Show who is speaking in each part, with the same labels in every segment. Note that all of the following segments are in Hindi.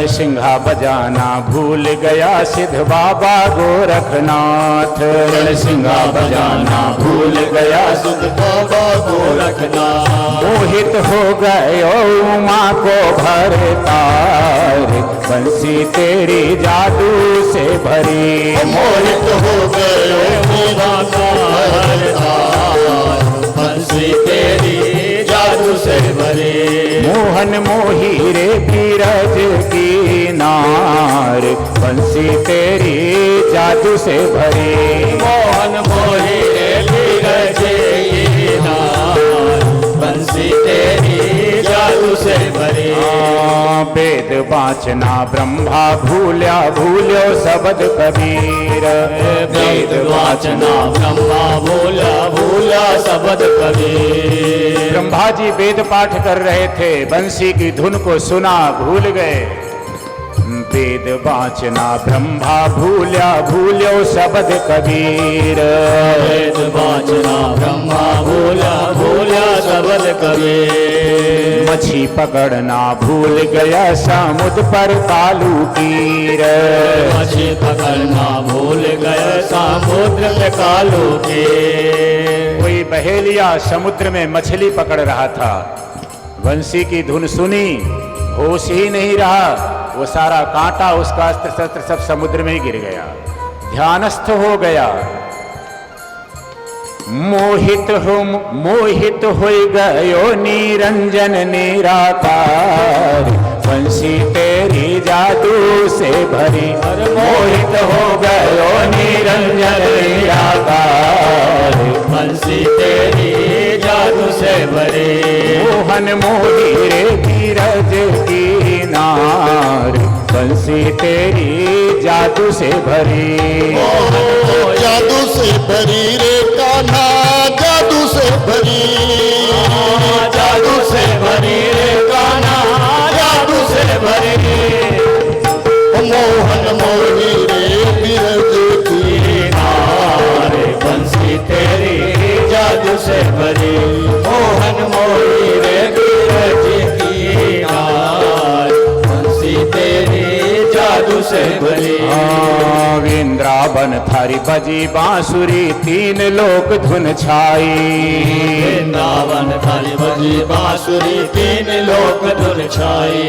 Speaker 1: रणसिंघा बजाना भूल गया सिद्ध बाबा गोरखनाथ। रणसिंघा बजाना भूल गया सिद्ध बाबा गोरखनाथ। मोहित हो गए उमा को भरतार, बंसी तेरी जादू से भरी।
Speaker 2: मोहित हो गए उमा को भरतार, बंसी तेरी जादू से भरी।
Speaker 1: मोहन मोही रे बीरज की नार, बंसी तेरी जादू से भरी।
Speaker 2: मोहन मोही रे बीरज की नार, बंसी तेरी जादू से भरी।
Speaker 1: वेद वाचना ब्रह्मा भूल्या भूल्यो शब्द कबीर।
Speaker 2: वेद वाचना ब्रह्मा भूला भूला शब्द कबीर।
Speaker 1: ब्रह्मा जी वेद पाठ कर रहे थे, बंसी की धुन को सुना भूल गए। वेद वाचना ब्रह्मा भूल्या भूल्यो शब्द कबीर।
Speaker 2: वेद वाचना ब्रह्मा भूला भूला शब्द कबीर।
Speaker 1: मछली पकड़ना भूल गया समुद्र पर कालू कीर।
Speaker 2: मछली पकड़ना भूल गया समुद्र पे कालू कीर।
Speaker 1: कोई बहेलिया समुद्र में मछली पकड़ रहा था, बंसी की धुन सुनी, होश ही नहीं रहा। वो सारा कांटा उसका अस्त्र शस्त्र सब समुद्र में ही गिर गया, ध्यानस्थ हो गया। मोहित हो गयो निरंजन निराकार, बंसी तेरी जादू से भरी। मोहित हो गयो निरंजन निराकार,
Speaker 2: बंसी तेरी जादू से भरी।
Speaker 1: मोहन मोही रे बीरज की नार, बंसी तेरी जादू से भरी।
Speaker 3: जादू से भरी रे कान्हा, जादू से भरी।
Speaker 2: जादू से भरी रे कान्हा, जादू से भरी।
Speaker 3: मोहन मोही रे बीरज की
Speaker 2: नार, बंसी तेरी जादू से भरी। मोहन मोही रे बीरज की नार, बंसी तेरी जादू से भरी।
Speaker 1: वृंदावन थारी बजी बांसुरी, तीन लोक धुन छाई।
Speaker 2: वृंदावन थारी बजी बांसुरी, तीन लोक धुन छाई।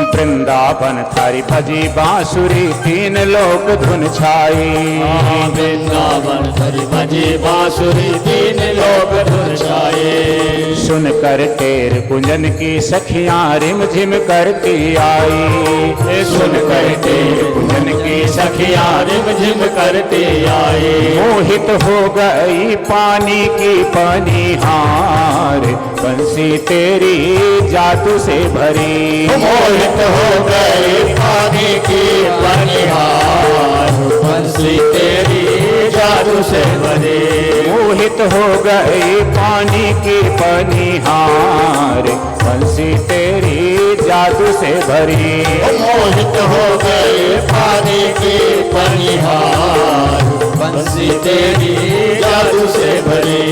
Speaker 1: वृंदावन थारी बजी बांसुरी, तीन लोक धुन छाई।
Speaker 2: वृंदावन थारी बजी बांसुरी, तीन लोक धुन छाई।
Speaker 1: सुन कर टेर कुंजन की सखियां रिम झिम करती आई।
Speaker 2: सुन कर टेर कुंजन की सखियां रिम झिम करती आई।
Speaker 1: मोहित हो गई पानी की पनिहार, बंसी तेरी जादू से भरी।
Speaker 2: मोहित हो गए पानी की पनिहार, बंसी तेरी जादू से भरी।
Speaker 1: मोहित हो गए पानी की पनिहार, बंसी तेरी जादू से भरी।
Speaker 2: मोहित हो गए पानी की पनिहार, बंसी तेरी जादू से भरी।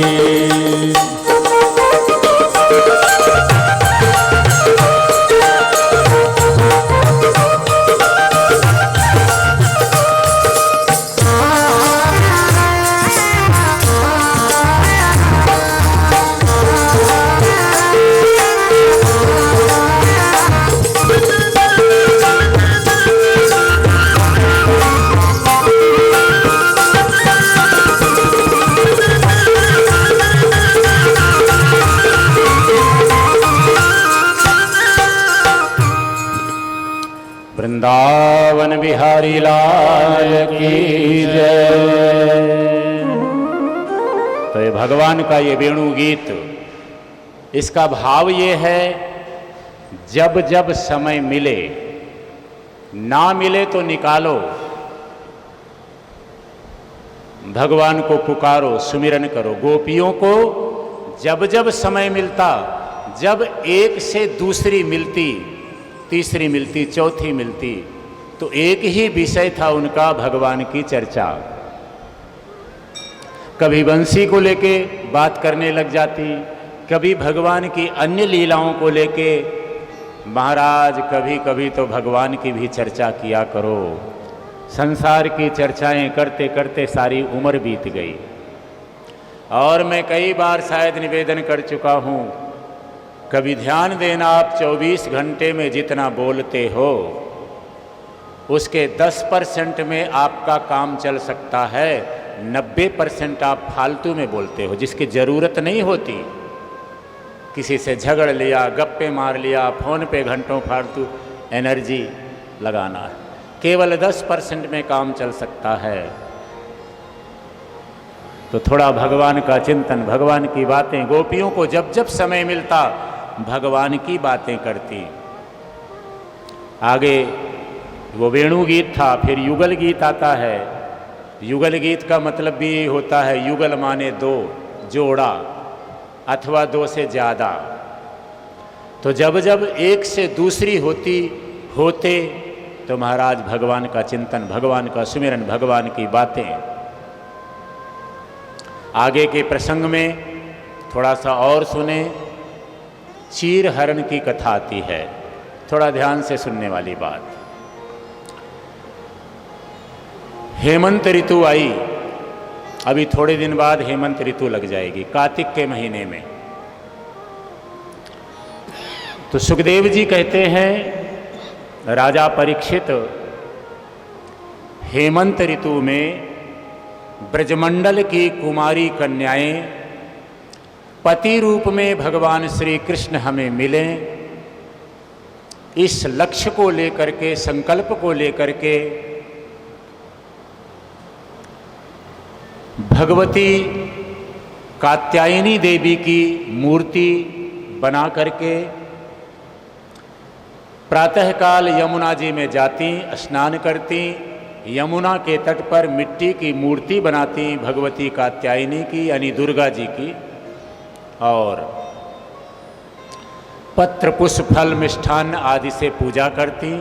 Speaker 1: वृंदावन बिहारी लाल की जय। तो ये भगवान का ये वेणु गीत, इसका भाव ये है, जब जब समय मिले, ना मिले तो निकालो, भगवान को पुकारो, सुमिरन करो। गोपियों को जब जब समय मिलता, जब एक से दूसरी मिलती, तीसरी मिलती, चौथी मिलती, तो एक ही विषय था उनका, भगवान की चर्चा। कभी बंसी को लेके बात करने लग जाती, कभी भगवान की अन्य लीलाओं को लेके। महाराज कभी कभी तो भगवान की भी चर्चा किया करो। संसार की चर्चाएं करते करते सारी उम्र बीत गई। और मैं कई बार शायद निवेदन कर चुका हूँ, कभी ध्यान देना, आप 24 घंटे में जितना बोलते हो उसके 10% में आपका काम चल सकता है, 90% आप फालतू में बोलते हो जिसकी ज़रूरत नहीं होती। किसी से झगड़ लिया, गप्पे मार लिया, फ़ोन पे घंटों फालतू एनर्जी लगाना है। केवल 10% में काम चल सकता है। तो थोड़ा भगवान का चिंतन, भगवान की बातें, गोपियों को जब जब समय मिलता भगवान की बातें करती। आगे वो वेणु गीत था, फिर युगल गीत आता है। युगल गीत का मतलब भी होता है, युगल माने दो, जोड़ा अथवा दो से ज़्यादा। तो जब जब एक से दूसरी होते तो महाराज भगवान का चिंतन, भगवान का सुमिरन, भगवान की बातें। आगे के प्रसंग में थोड़ा सा और सुने। चीर हरण की कथा आती है, थोड़ा ध्यान से सुनने वाली बात। हेमंत ऋतु आई, अभी थोड़े दिन बाद हेमंत ऋतु लग जाएगी, कार्तिक के महीने में। तो सुखदेव जी कहते हैं, राजा परीक्षित हेमंत ऋतु में ब्रजमंडल की कुमारी कन्याएं पति रूप में भगवान श्री कृष्ण हमें मिलें, इस लक्ष्य को लेकर के, संकल्प को लेकर के भगवती कात्यायनी देवी की मूर्ति बना करके प्रातःकाल यमुना जी में जाती, स्नान करती, यमुना के तट पर मिट्टी की मूर्ति बनाती भगवती कात्यायनी की, यानी दुर्गा जी की, और पत्र पुष्प फल मिष्ठान्न आदि से पूजा करती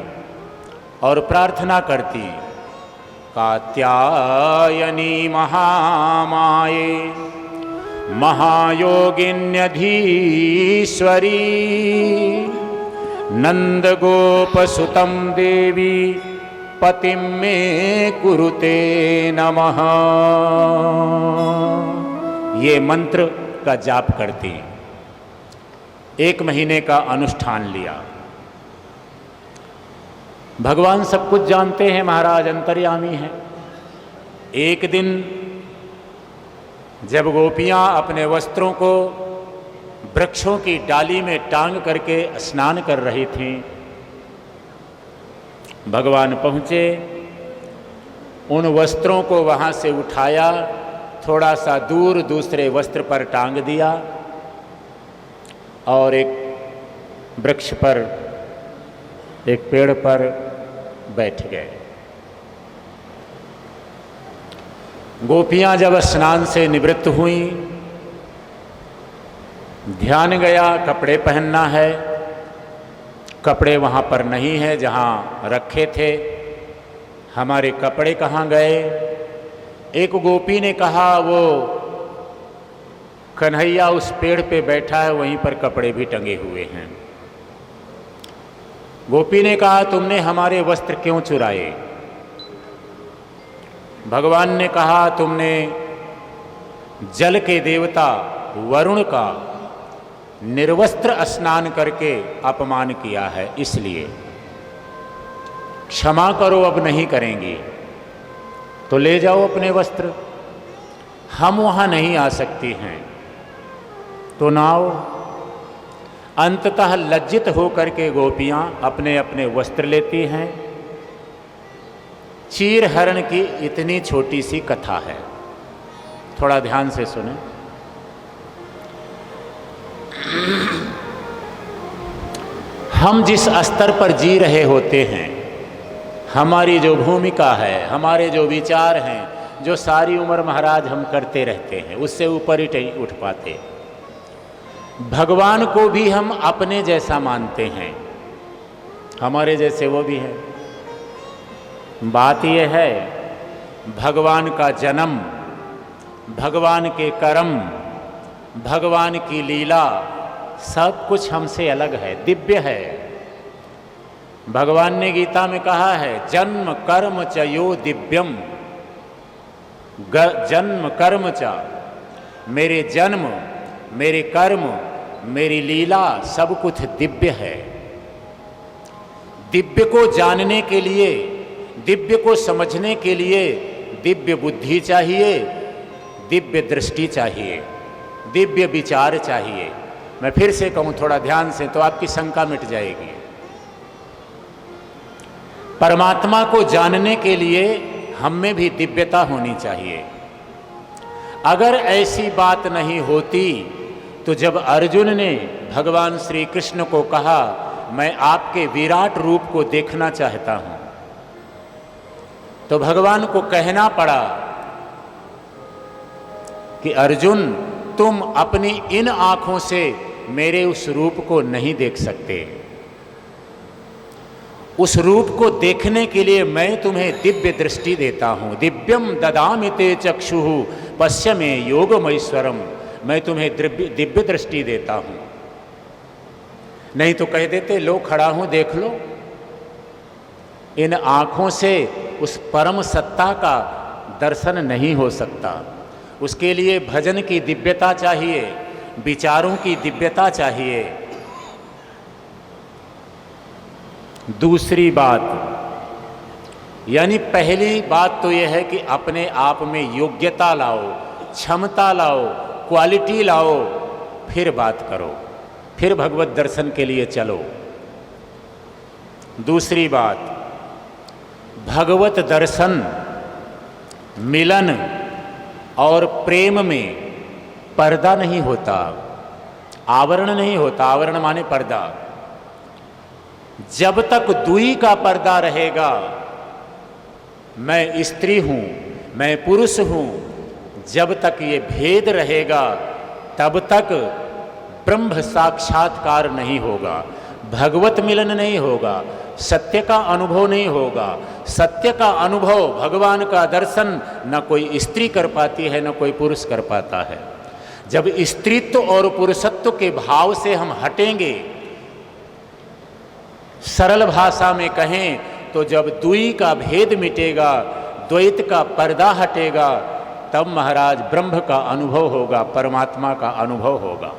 Speaker 1: और प्रार्थना करती, कात्यायनी महामाये महायोगिन्यधीश्वरी नंद गोपसुतं देवी पतिं मे कुरुते नमः। ये मंत्र का जाप करती। 1 महीने का अनुष्ठान लिया। भगवान सब कुछ जानते हैं, महाराज अंतर्यामी हैं। एक दिन जब गोपियां अपने वस्त्रों को वृक्षों की डाली में टांग करके स्नान कर रही थीं, भगवान पहुँचे, उन वस्त्रों को वहाँ से उठाया, थोड़ा सा दूर दूसरे वस्त्र पर टांग दिया और एक वृक्ष पर, एक पेड़ पर बैठ गए। गोपियाँ जब स्नान से निवृत्त हुईं, ध्यान गया कपड़े पहनना है, कपड़े वहाँ पर नहीं है जहाँ रखे थे। हमारे कपड़े कहाँ गए? एक गोपी ने कहा, वो कन्हैया उस पेड़ पे बैठा है, वहीं पर कपड़े भी टंगे हुए हैं। गोपी ने कहा, तुमने हमारे वस्त्र क्यों चुराए? भगवान ने कहा, तुमने जल के देवता वरुण का निर्वस्त्र स्नान करके अपमान किया है, इसलिए क्षमा करो, अब नहीं करेंगी। तो ले जाओ अपने वस्त्र, हम वहाँ नहीं आ सकती हैं, तो ना आओ। अंततः लज्जित होकर के गोपियाँ अपने अपने वस्त्र लेती हैं। चीर हरण की इतनी छोटी सी कथा है, थोड़ा ध्यान से सुने। हम जिस स्तर पर जी रहे होते हैं, हमारी जो भूमिका है, हमारे जो विचार हैं, जो सारी उम्र महाराज हम करते रहते हैं, उससे ऊपर ही नहीं उठ पाते। भगवान को भी हम अपने जैसा मानते हैं, हमारे जैसे वो भी हैं। बात यह है, भगवान का जन्म, भगवान के कर्म, भगवान की लीला सब कुछ हमसे अलग है, दिव्य है। भगवान ने गीता में कहा है, जन्म कर्म च यो दिव्यम, जन्म कर्म च, मेरे जन्म, मेरे कर्म, मेरी लीला सब कुछ दिव्य है। दिव्य को जानने के लिए, दिव्य को समझने के लिए दिव्य बुद्धि चाहिए, दिव्य दृष्टि चाहिए, दिव्य विचार चाहिए। मैं फिर से कहूं थोड़ा ध्यान से, तो आपकी शंका मिट जाएगी। परमात्मा को जानने के लिए हम में भी दिव्यता होनी चाहिए। अगर ऐसी बात नहीं होती तो जब अर्जुन ने भगवान श्री कृष्ण को कहा, मैं आपके विराट रूप को देखना चाहता हूं, तो भगवान को कहना पड़ा कि अर्जुन, तुम अपनी इन आंखों से मेरे उस रूप को नहीं देख सकते। उस रूप को देखने के लिए मैं तुम्हें दिव्य दृष्टि देता हूं। दिव्यम ददामि ते चक्षुः पश्य मे योगमैश्वरम, मैं तुम्हें दिव्य दृष्टि देता हूं। नहीं तो कह देते, लो खड़ा हूं देख लो। इन आंखों से उस परम सत्ता का दर्शन नहीं हो सकता। उसके लिए भजन की दिव्यता चाहिए, विचारों की दिव्यता चाहिए। दूसरी बात, यानी पहली बात तो यह है कि अपने आप में योग्यता लाओ, क्षमता लाओ, क्वालिटी लाओ, फिर बात करो, फिर भगवत दर्शन के लिए चलो। दूसरी बात, भगवत दर्शन, मिलन और प्रेम में पर्दा नहीं होता, आवरण नहीं होता। आवरण माने पर्दा। जब तक दुई का पर्दा रहेगा, मैं स्त्री हूं, मैं पुरुष हूं, जब तक ये भेद रहेगा तब तक ब्रह्म साक्षात्कार नहीं होगा, भगवत मिलन नहीं होगा, सत्य का अनुभव नहीं होगा। सत्य का अनुभव, भगवान का दर्शन न कोई स्त्री कर पाती है, न कोई पुरुष कर पाता है। जब स्त्रीत्व और पुरुषत्व के भाव से हम हटेंगे, सरल भाषा में कहें तो जब द्वि का भेद मिटेगा, द्वैत का पर्दा हटेगा, तब महाराज ब्रह्म का अनुभव होगा, परमात्मा का अनुभव होगा।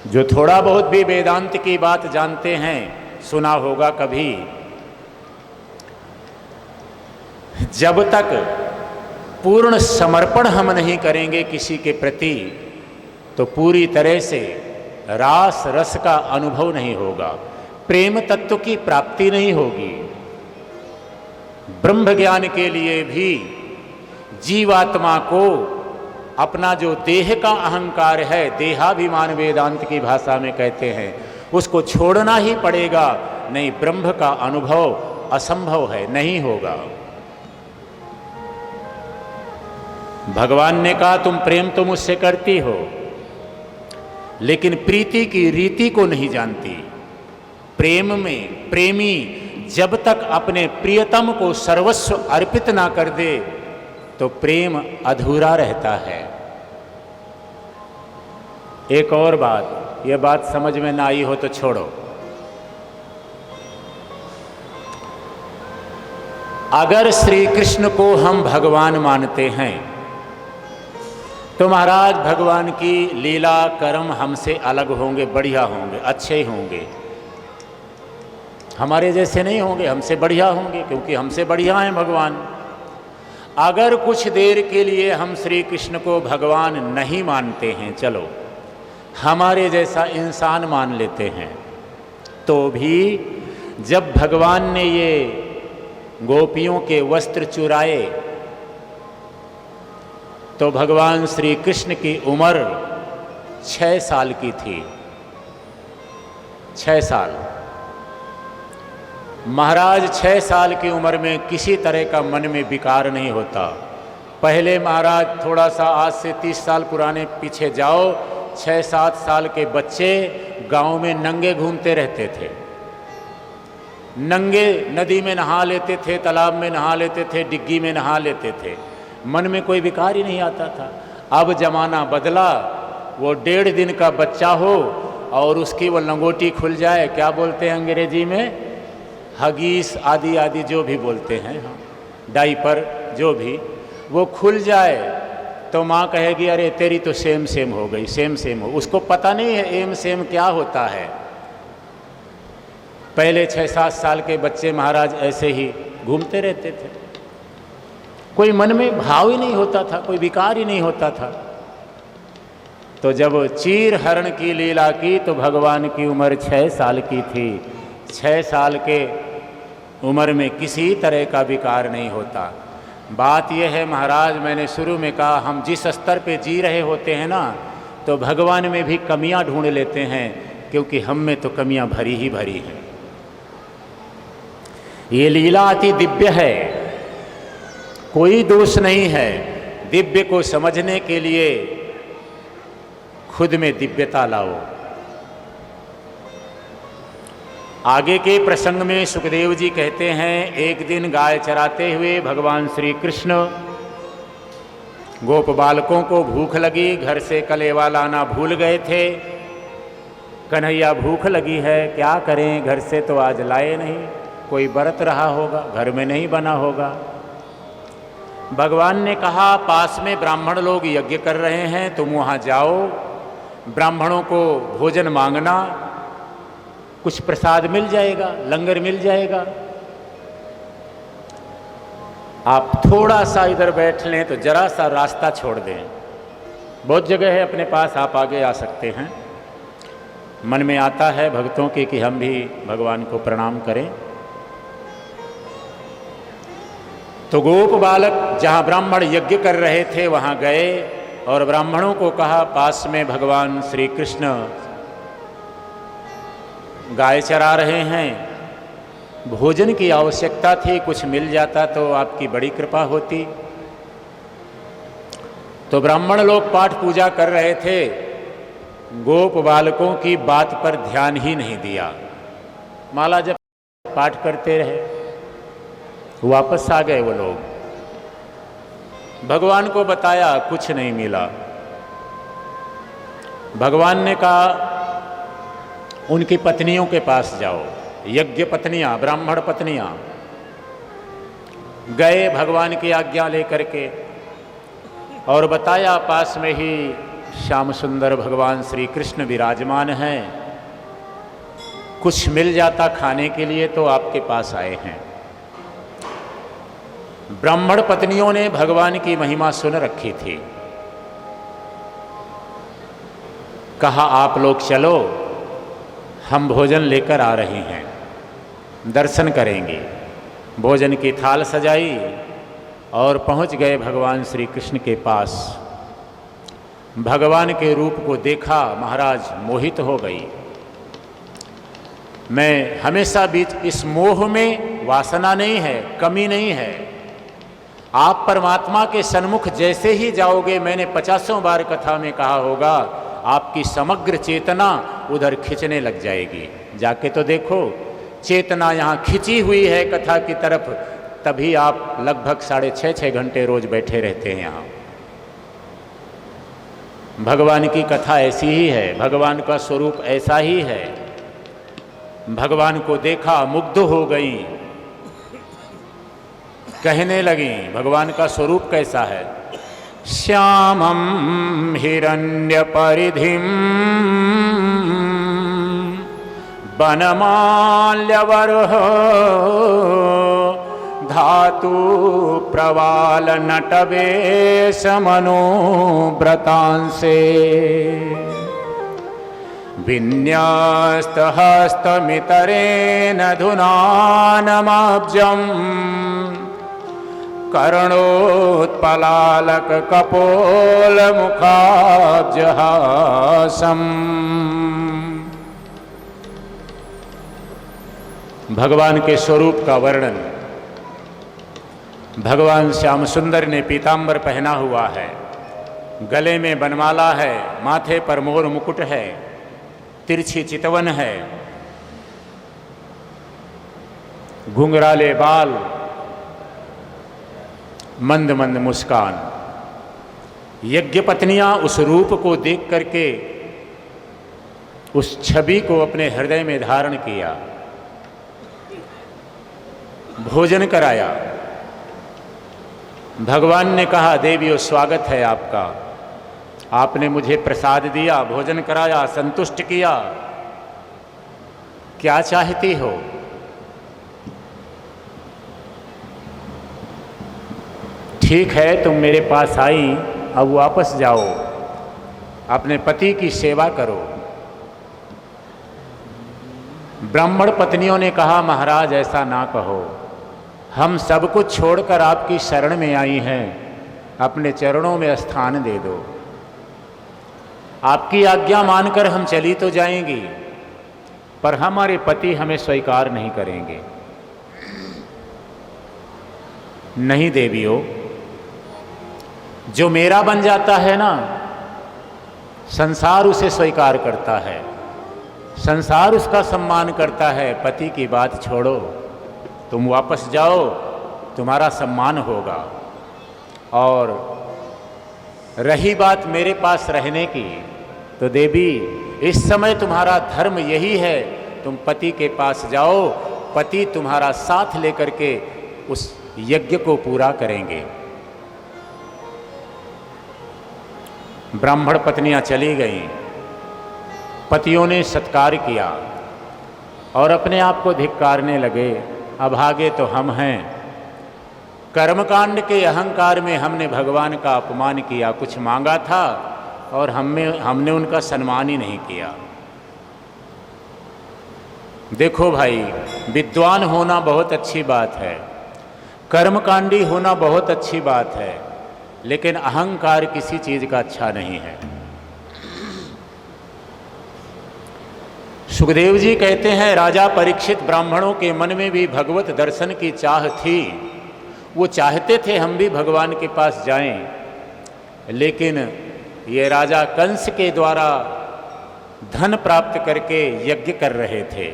Speaker 1: जो थोड़ा बहुत भी वेदांत की बात जानते हैं, सुना होगा कभी, जब तक पूर्ण समर्पण हम नहीं करेंगे किसी के प्रति, तो पूरी तरह से रास रस का अनुभव नहीं होगा, प्रेम तत्व की प्राप्ति नहीं होगी। ब्रह्म ज्ञान के लिए भी जीवात्मा को अपना जो देह का अहंकार है, देहाभिमान वेदांत की भाषा में कहते हैं, उसको छोड़ना ही पड़ेगा, नहीं ब्रह्म का अनुभव असंभव है, नहीं होगा। भगवान ने कहा, तुम प्रेम तो मुझसे करती हो, लेकिन प्रीति की रीति को नहीं जानती। प्रेम में प्रेमी जब तक अपने प्रियतम को सर्वस्व अर्पित ना कर दे, तो प्रेम अधूरा रहता है। एक और बात, यह बात समझ में ना आई हो तो छोड़ो। अगर श्री कृष्ण को हम भगवान मानते हैं, तो महाराज भगवान की लीला कर्म हमसे अलग होंगे, बढ़िया होंगे, अच्छे होंगे। हमारे जैसे नहीं होंगे, हमसे बढ़िया होंगे, क्योंकि हमसे बढ़िया हैं भगवान। अगर कुछ देर के लिए हम श्री कृष्ण को भगवान नहीं मानते हैं, चलो हमारे जैसा इंसान मान लेते हैं, तो भी जब भगवान ने ये गोपियों के वस्त्र चुराए, तो भगवान श्री कृष्ण की उम्र 6 साल की थी। 6 साल। महाराज 6 साल की उम्र में किसी तरह का मन में विकार नहीं होता। पहले महाराज थोड़ा सा, आज से 30 साल पुराने पीछे जाओ, 6-7 साल के बच्चे गांव में नंगे घूमते रहते थे। नंगे नदी में नहा लेते थे, तालाब में नहा लेते थे, डिग्गी में नहा लेते थे, मन में कोई विकार ही नहीं आता था। अब जमाना बदला, वो 1.5 दिन का बच्चा हो और उसकी वो लंगोटी खुल जाए, क्या बोलते हैं अंग्रेजी में, हगीस आदि आदि जो भी बोलते हैं, डाइपर जो भी, वो खुल जाए तो माँ कहेगी अरे तेरी तो सेम सेम हो गई, सेम सेम हो। उसको पता नहीं है एम सेम क्या होता है। पहले 6-7 साल के बच्चे महाराज ऐसे ही घूमते रहते थे, कोई मन में भाव ही नहीं होता था, कोई विकार ही नहीं होता था। तो जब चीर हरण की लीला की तो भगवान की उम्र 6 साल की थी। 6 साल के उम्र में किसी तरह का विकार नहीं होता। बात यह है महाराज, मैंने शुरू में कहा, हम जिस स्तर पे जी रहे होते हैं ना, तो भगवान में भी कमियां ढूंढ लेते हैं, क्योंकि हम में तो कमियां भरी ही भरी हैं। ये लीला अति दिव्य है, कोई दोष नहीं है। दिव्य को समझने के लिए खुद में दिव्यता लाओ। आगे के प्रसंग में सुखदेव जी कहते हैं, एक दिन गाय चराते हुए भगवान श्री कृष्ण गोप बालकों को भूख लगी, घर से कलेवा लाना भूल गए थे। कन्हैया भूख लगी है, क्या करें, घर से तो आज लाए नहीं, कोई व्रत रहा होगा, घर में नहीं बना होगा। भगवान ने कहा पास में ब्राह्मण लोग यज्ञ कर रहे हैं, तुम वहाँ जाओ, ब्राह्मणों को भोजन मांगना, कुछ प्रसाद मिल जाएगा, लंगर मिल जाएगा। आप थोड़ा सा इधर बैठ लें तो जरा सा रास्ता छोड़ दें, बहुत जगह है अपने पास, आप आगे आ सकते हैं। मन में आता है भक्तों के कि हम भी भगवान को प्रणाम करें। तो गोप बालक जहाँ ब्राह्मण यज्ञ कर रहे थे वहाँ गए और ब्राह्मणों को कहा पास में भगवान श्री कृष्ण गाय चरा रहे हैं, भोजन की आवश्यकता थी, कुछ मिल जाता तो आपकी बड़ी कृपा होती। तो ब्राह्मण लोग पाठ पूजा कर रहे थे, गोप बालकों की बात पर ध्यान ही नहीं दिया, माला जब पाठ करते रहे। वापस आ गए वो लोग, भगवान को बताया, कुछ नहीं मिला। भगवान ने कहा उनकी पत्नियों के पास जाओ, यज्ञ पत्नियां, ब्राह्मण पत्नियां गए भगवान की आज्ञा लेकर के और बताया पास में ही श्याम सुंदर भगवान श्री कृष्ण विराजमान हैं, कुछ मिल जाता खाने के लिए तो आपके पास आए हैं। ब्राह्मण पत्नियों ने भगवान की महिमा सुन रखी थी, कहा आप लोग चलो, हम भोजन लेकर आ रहे हैं, दर्शन करेंगे। भोजन की थाल सजाई और पहुंच गए भगवान श्री कृष्ण के पास। भगवान के रूप को देखा, महाराज मोहित हो गई। मैं हमेशा बीच इस मोह में वासना नहीं है, कमी नहीं है। आप परमात्मा के सन्मुख जैसे ही जाओगे, मैंने 50 बार कथा में कहा होगा, आपकी समग्र चेतना उधर खिंचने लग जाएगी। जाके तो देखो, चेतना यहाँ खिंची हुई है कथा की तरफ, तभी आप लगभग 6.5 घंटे रोज बैठे रहते हैं यहाँ। भगवान की कथा ऐसी ही है, भगवान का स्वरूप ऐसा ही है। भगवान को देखा, मुग्ध हो गई, कहने लगी भगवान का स्वरूप कैसा है। श्यामं हिरण्य परिधिम वनमाल्यवरः धातु प्रवाल नटवेश मनोव्रतांसे विन्यस्त हस्तमितरेण धुनानमाब्जम् कर्णोत्पलालक कपोल मुखाब्जहासम्। भगवान के स्वरूप का वर्णन। भगवान श्याम सुंदर ने पीतांबर पहना हुआ है, गले में बनमाला है, माथे पर मोर मुकुट है, तिरछी चितवन है, घुंघराले बाल, मंद मंद मुस्कान। यज्ञ पत्नियां उस रूप को देख करके उस छवि को अपने हृदय में धारण किया, भोजन कराया। भगवान ने कहा, देवियों स्वागत है आपका, आपने मुझे प्रसाद दिया, भोजन कराया, संतुष्ट किया, क्या चाहती हो? ठीक है, तुम मेरे पास आई, अब वापस जाओ, अपने पति की सेवा करो। ब्राह्मण पत्नियों ने कहा, महाराज ऐसा ना कहो, हम सब कुछ छोड़कर आपकी शरण में आई हैं, अपने चरणों में स्थान दे दो। आपकी आज्ञा मानकर हम चली तो जाएंगी, पर हमारे पति हमें स्वीकार नहीं करेंगे। नहीं देवियों, जो मेरा बन जाता है ना, संसार उसे स्वीकार करता है, संसार उसका सम्मान करता है। पति की बात छोड़ो, तुम वापस जाओ, तुम्हारा सम्मान होगा। और रही बात मेरे पास रहने की, तो देवी इस समय तुम्हारा धर्म यही है, तुम पति के पास जाओ, पति तुम्हारा साथ लेकर के उस यज्ञ को पूरा करेंगे। ब्राह्मण पत्नियां चली गईं, पतियों ने सत्कार किया और अपने आप को धिक्कारने लगे, अभागे तो हम हैं, कर्मकांड के अहंकार में हमने भगवान का अपमान किया, कुछ मांगा था और हमने उनका सम्मान ही नहीं किया। देखो भाई, विद्वान होना बहुत अच्छी बात है, कर्मकांडी होना बहुत अच्छी बात है, लेकिन अहंकार किसी चीज का अच्छा नहीं है। सुखदेव जी कहते हैं, राजा परीक्षित ब्राह्मणों के मन में भी भगवत दर्शन की चाह थी, वो चाहते थे हम भी भगवान के पास जाएं, लेकिन ये राजा कंस के द्वारा धन प्राप्त करके यज्ञ कर रहे थे।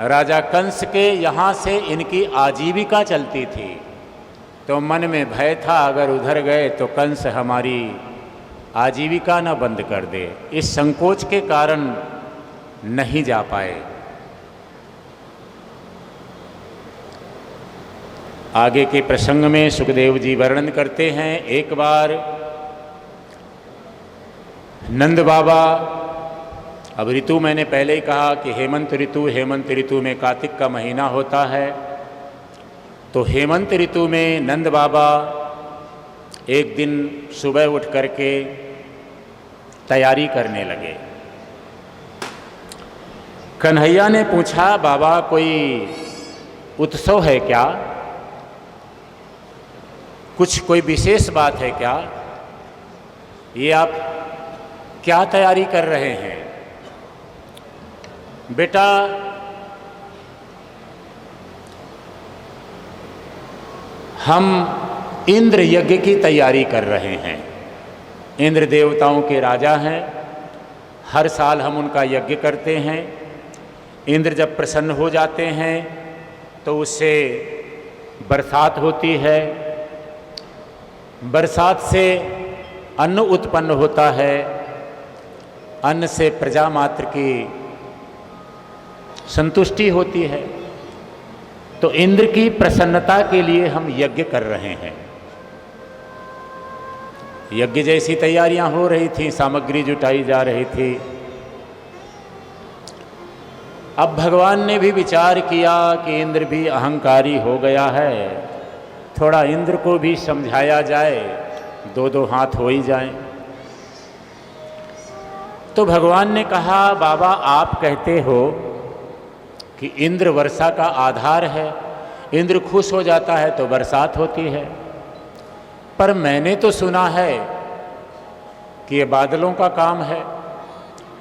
Speaker 1: राजा कंस के यहाँ से इनकी आजीविका चलती थी, तो मन में भय था, अगर उधर गए तो कंस हमारी आजीविका न बंद कर दे। इस संकोच के कारण नहीं जा पाए। आगे के प्रसंग में सुखदेव जी वर्णन करते हैं, एक बार नंद बाबा, अब ऋतु मैंने पहले ही कहा कि हेमंत ऋतु में कार्तिक का महीना होता है, तो हेमंत ऋतु में नंद बाबा एक दिन सुबह उठ करके तैयारी करने लगे। कन्हैया ने पूछा, बाबा कोई उत्सव है क्या, कोई विशेष बात है क्या, ये आप क्या तैयारी कर रहे हैं? बेटा, हम इंद्र यज्ञ की तैयारी कर रहे हैं। इंद्र देवताओं के राजा हैं, हर साल हम उनका यज्ञ करते हैं। इंद्र जब प्रसन्न हो जाते हैं तो उससे बरसात होती है, बरसात से अन्न उत्पन्न होता है, अन्न से प्रजा मात्र की संतुष्टि होती है। तो इंद्र की प्रसन्नता के लिए हम यज्ञ कर रहे हैं। यज्ञ जैसी तैयारियां हो रही थी, सामग्री जुटाई जा रही थी। अब भगवान ने भी विचार किया कि इंद्र भी अहंकारी हो गया है, थोड़ा इंद्र को भी समझाया जाए, दो हाथ हो ही जाए। तो भगवान ने कहा, बाबा आप कहते हो कि इंद्र वर्षा का आधार है, इंद्र खुश हो जाता है तो बरसात होती है, पर मैंने तो सुना है कि ये बादलों का काम है,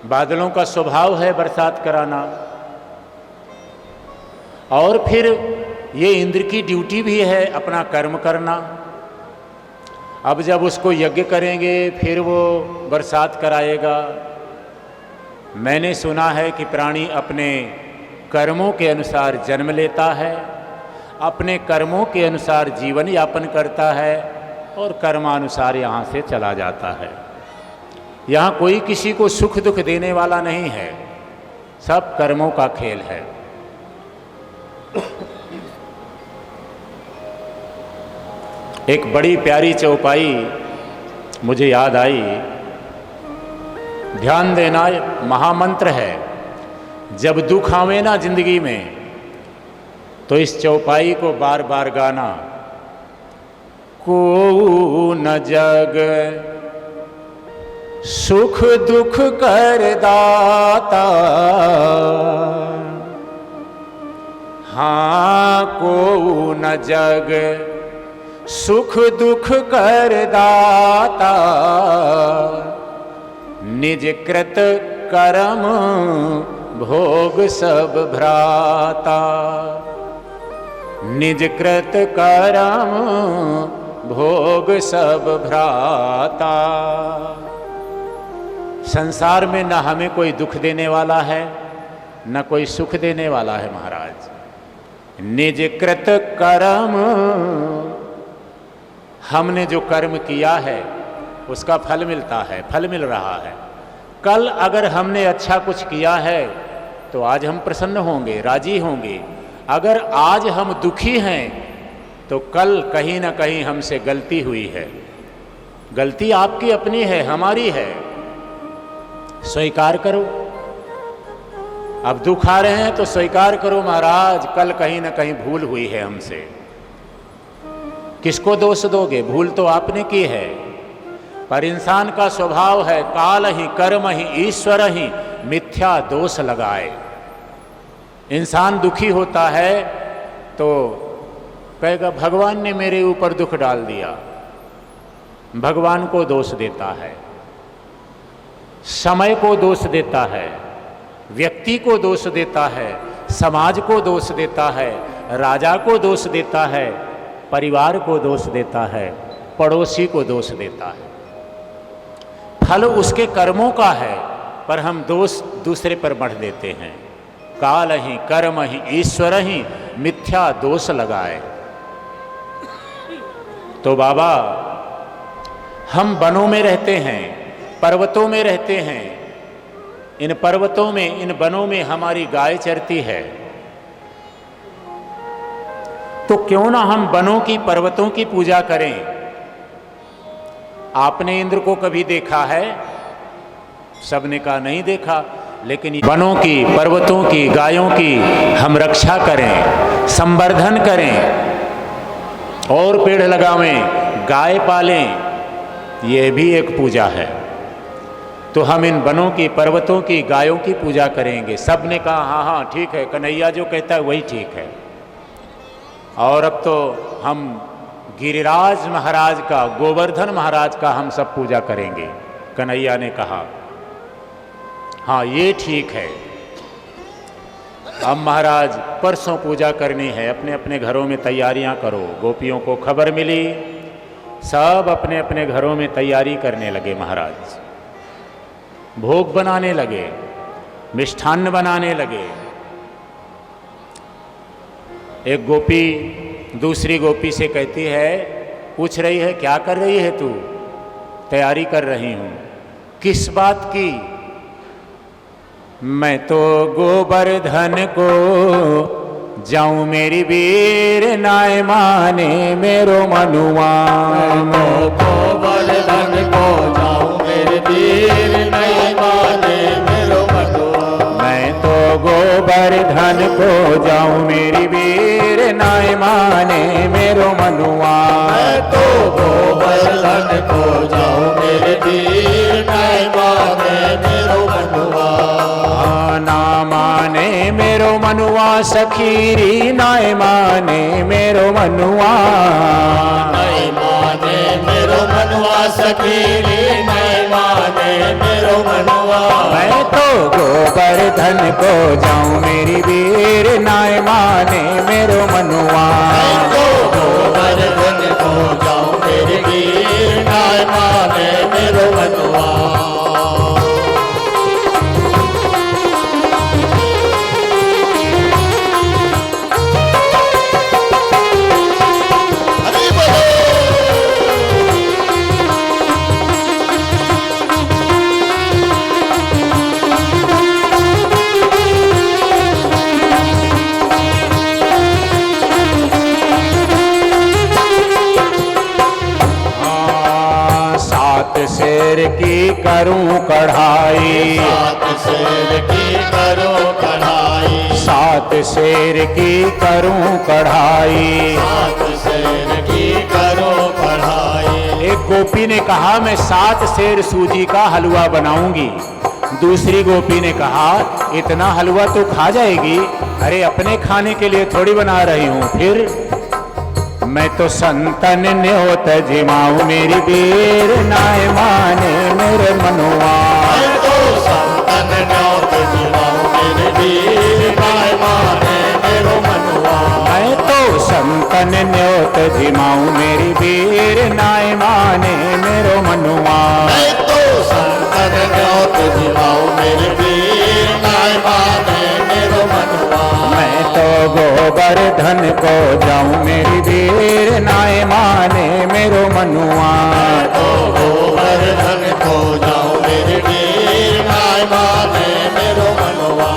Speaker 1: बादलों का स्वभाव है बरसात कराना, और फिर ये इंद्र की ड्यूटी भी है अपना कर्म करना। अब जब उसको यज्ञ करेंगे फिर वो बरसात कराएगा। मैंने सुना है कि प्राणी अपने कर्मों के अनुसार जन्म लेता है, अपने कर्मों के अनुसार जीवन यापन करता है और कर्मानुसार यहाँ से चला जाता है। यहाँ कोई किसी को सुख दुख देने वाला नहीं है, सब कर्मों का खेल है। एक बड़ी प्यारी चौपाई मुझे याद आई, ध्यान देना, महामंत्र है। जब दुख आवे ना जिंदगी में तो इस चौपाई को बार बार गाना। को न जग सुख दुख कर दाता, हाँ को न जग सुख दुख कर दाता, निज कृत कर्म भोग सब भ्राता, निज कृत कर्म भोग सब भ्राता। संसार में न हमें कोई दुख देने वाला है न कोई सुख देने वाला है महाराज। निज कृत कर्म, हमने जो कर्म किया है उसका फल मिलता है, फल मिल रहा है। कल अगर हमने अच्छा कुछ किया है तो आज हम प्रसन्न होंगे, राजी होंगे। अगर आज हम दुखी हैं तो कल कहीं ना कहीं हमसे गलती हुई है। गलती आपकी अपनी है, हमारी है, स्वीकार करो। अब दुख आ रहे हैं तो स्वीकार करो महाराज, कल कहीं ना कहीं भूल हुई है हमसे। किसको दोष दोगे? भूल तो आपने की है। पर इंसान का स्वभाव है काल ही कर्म ही ईश्वर ही मिथ्या दोष लगाए। इंसान दुखी होता है तो कहेगा भगवान ने मेरे ऊपर दुख डाल दिया, भगवान को दोष देता है, समय को दोष देता है, व्यक्ति को दोष देता है, समाज को दोष देता है, राजा को दोष देता है, परिवार को दोष देता है, पड़ोसी को दोष देता है। फल उसके कर्मों का है पर हम दोष दूसरे पर मढ़ देते हैं। काल ही कर्म ही ईश्वर ही मिथ्या दोष लगाए। तो बाबा, हम वनों में रहते हैं, पर्वतों में रहते हैं। इन पर्वतों में, इन वनों में हमारी गाय चरती है, तो क्यों ना हम वनों की, पर्वतों की पूजा करें। आपने इंद्र को कभी देखा है? सबने कहा नहीं देखा। लेकिन वनों की, पर्वतों की, गायों की हम रक्षा करें, संवर्धन करें, और पेड़ लगावें, गाय पालें, ये भी एक पूजा है। तो हम इन वनों की, पर्वतों की, गायों की पूजा करेंगे। सबने कहा हाँ हाँ ठीक है, कन्हैया जो कहता है वही ठीक है। और अब तो हम गिरिराज महाराज का, गोवर्धन महाराज का हम सब पूजा करेंगे। कन्हैया ने कहा हाँ ये ठीक है। अब महाराज परसों पूजा करनी है, अपने अपने घरों में तैयारियां करो। गोपियों को खबर मिली, सब अपने अपने घरों में तैयारी करने लगे। महाराज भोग बनाने लगे, मिष्ठान्न बनाने लगे। एक गोपी दूसरी गोपी से कहती है, पूछ रही है क्या कर रही है तू? तैयारी कर रही हूँ। किस बात की? मैं तो गोवर्धन को जाऊं मेरी वीर नाय माने मेरो मनुआ।
Speaker 2: मैं तो गोवर्धन को जाऊं मेरे वीर नाय माने मेरो मनुआ।
Speaker 1: मैं तो गोवर्धन को जाऊं मेरी वीर नाय माने मेरो मनुआ।
Speaker 2: मैं तो गोवर्धन को जाऊं मेरे वीर नाय माने मेरो मनुआ।
Speaker 1: ना माने मेरो मनुआ सखीरी, नाय माने मेरो मनुआ।
Speaker 2: नाय माने मेरो मनुआ सखीरी, नाय माने मेरो मनुआ।
Speaker 1: मैं तो गोवर्धन को जाऊं मेरी वीर नाय माने मेरो मनुआ।
Speaker 2: मैं तो गोवर्धन को जाऊं मेरी वीर नाय माने मेरो मनुआ।
Speaker 1: करूं कढ़ाई,
Speaker 2: सात शेर की करो कढ़ाई,
Speaker 1: सात शेर की करूं कढ़ाई।
Speaker 2: सात शेर की करो कढ़ाई।
Speaker 1: एक गोपी ने कहा मैं 7 शेर सूजी का हलवा बनाऊंगी। दूसरी गोपी ने कहा इतना हलवा तो खा जाएगी, अरे अपने खाने के लिए थोड़ी बना रही हूं। फिर मैं तो संतन न्योत जिमाऊं मेरी बेर नाय माने मेरे मनुआ।
Speaker 2: मैं तो संतन न्योत जिमाऊं मेरे वीर नाय माने मेरो मनुआ।
Speaker 1: मैं तो संतन न्योत जिमाऊं मेरी बेर नाय माने मेरो मनुआ।
Speaker 2: मैं तो संतन न्योत जिमाऊं मेरे वीर नाय माने मेरो मनुआ।
Speaker 1: मैं तो गोवर्धन को जाऊं मेरी बेर नाय माने मेरो मनुआ।
Speaker 2: मैं तो गोवर्धन को जाऊं मेरे वीर नाय माने मेरो मनुआ।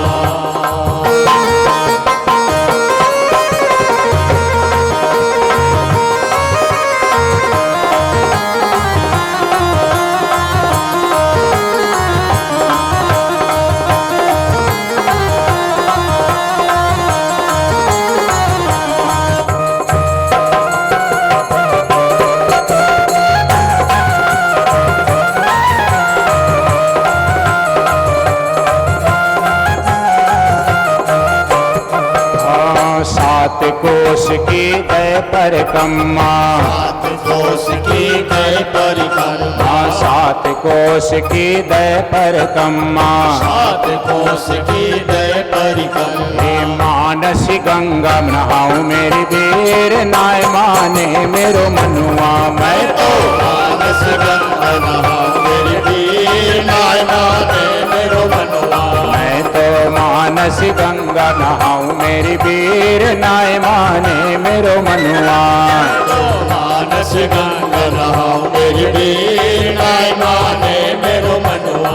Speaker 1: सात कोष की दय पर कम्मा,
Speaker 2: सात कोष की गए परिक्रमा,
Speaker 1: सात कोष की दय पर कम्मा।
Speaker 2: सात कोष की गए परिक्रमा।
Speaker 1: हे मानस गंगा नहाऊं मेरी बेर नाय माने मेरो मनुआ। मैं तो
Speaker 2: मानस गंगा नहाऊं मेरे वीर नाय माने मेरो मनुआ।
Speaker 1: मैं तो मानस गंगा नहाऊं मेरी बेर नाय माने मेरो मनुआ।
Speaker 2: तो मानस गंगा नहाऊं मेरे वीर नाय माने मेरो मनुआ।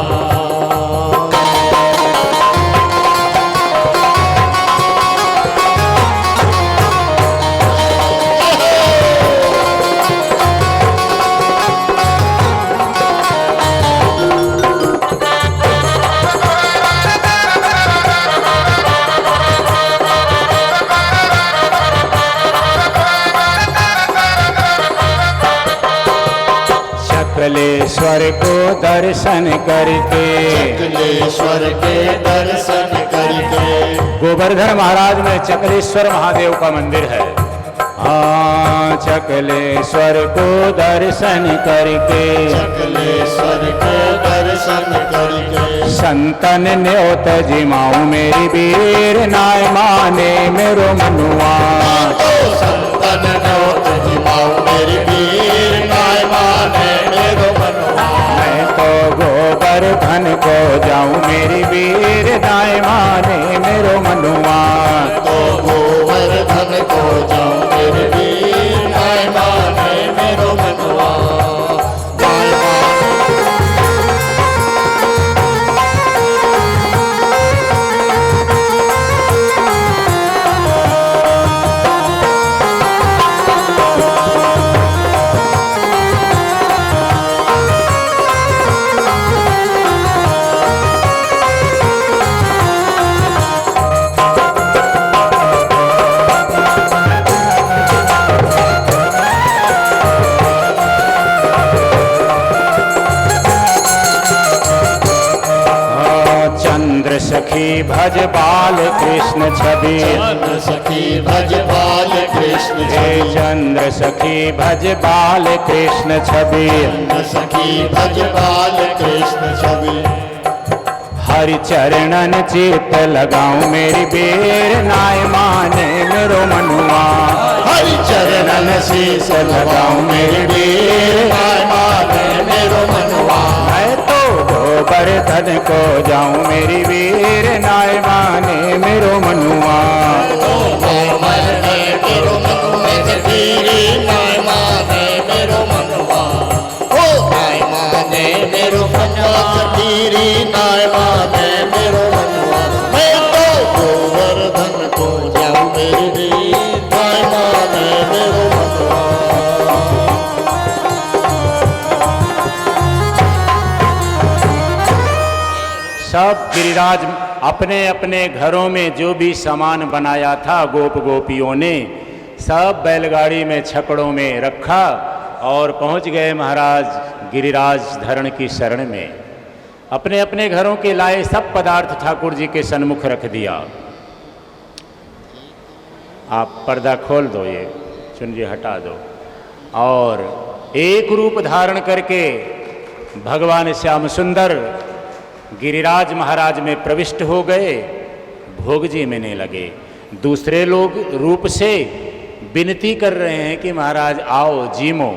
Speaker 1: सकलेश्वर को दर्शन करके,
Speaker 2: सकलेश्वर के दर्शन करके।
Speaker 1: गोवर्धन महाराज में चकलेश्वर महादेव का मंदिर है। हाँ चकलेश्वर को दर्शन करके,
Speaker 2: सकलेश्वर के दर्शन करके।
Speaker 1: संतन न्योत जिमाऊं मेरी बेर नाय माने मेरो मनुआ।
Speaker 2: तो संतन न्योत जिमाऊं मेरी वीर नाय माने मेरो मनुआ।
Speaker 1: मैं तो गोवर्धन को जाऊं मेरी बेर नाय माने मेरो मनुआ।
Speaker 2: तो गोवर्धन को जाऊं मेरे वीर नाय माने मेरो मनुआ। नाय माने
Speaker 1: चंद्र सखी भज बाल कृष्ण छवि।
Speaker 2: चंद्र सखी भज बाल कृष्ण
Speaker 1: हे
Speaker 2: छवि।
Speaker 1: चंद्र सखी भज बाल कृष्ण छवि।
Speaker 2: चंद्र सखी भज बाल कृष्ण छवि।
Speaker 1: हरि चरणन चित्त लगाऊं मेरी बेर नाय माने मेरो मनुआ।
Speaker 2: हरि चरणन शीस लगाऊं मेरे वीर नाय माने मेरो मनुआ।
Speaker 1: मैं तो गोवर्धन को जाऊं मेरी बेर नाय माने मेरो मनुआ।
Speaker 2: तो गोवर्धन मेरो मनुआ जगीरी नाय माने मेरो मनुआ। ओ नाय माने मेरो मनुआ जगीरी नाय माने मेरो मनुआ। मैं तो गोवर्धन को जाऊं मेरे वीर नाय माने मेरो मनुआ।
Speaker 1: सब गिरिराज अपने अपने घरों में जो भी सामान बनाया था गोप गोपियों ने सब बैलगाड़ी में छकड़ों में रखा और पहुंच गए महाराज गिरिराज धरण की शरण में। अपने अपने घरों के लाए सब पदार्थ ठाकुर जी के सन्मुख रख दिया। आप पर्दा खोल दो, ये चुनरी हटा दो, और एक रूप धारण करके भगवान श्याम सुंदर गिरिराज महाराज में प्रविष्ट हो गए, भोग जी में लगे। दूसरे लोग रूप से विनती कर रहे हैं कि महाराज आओ जीमो,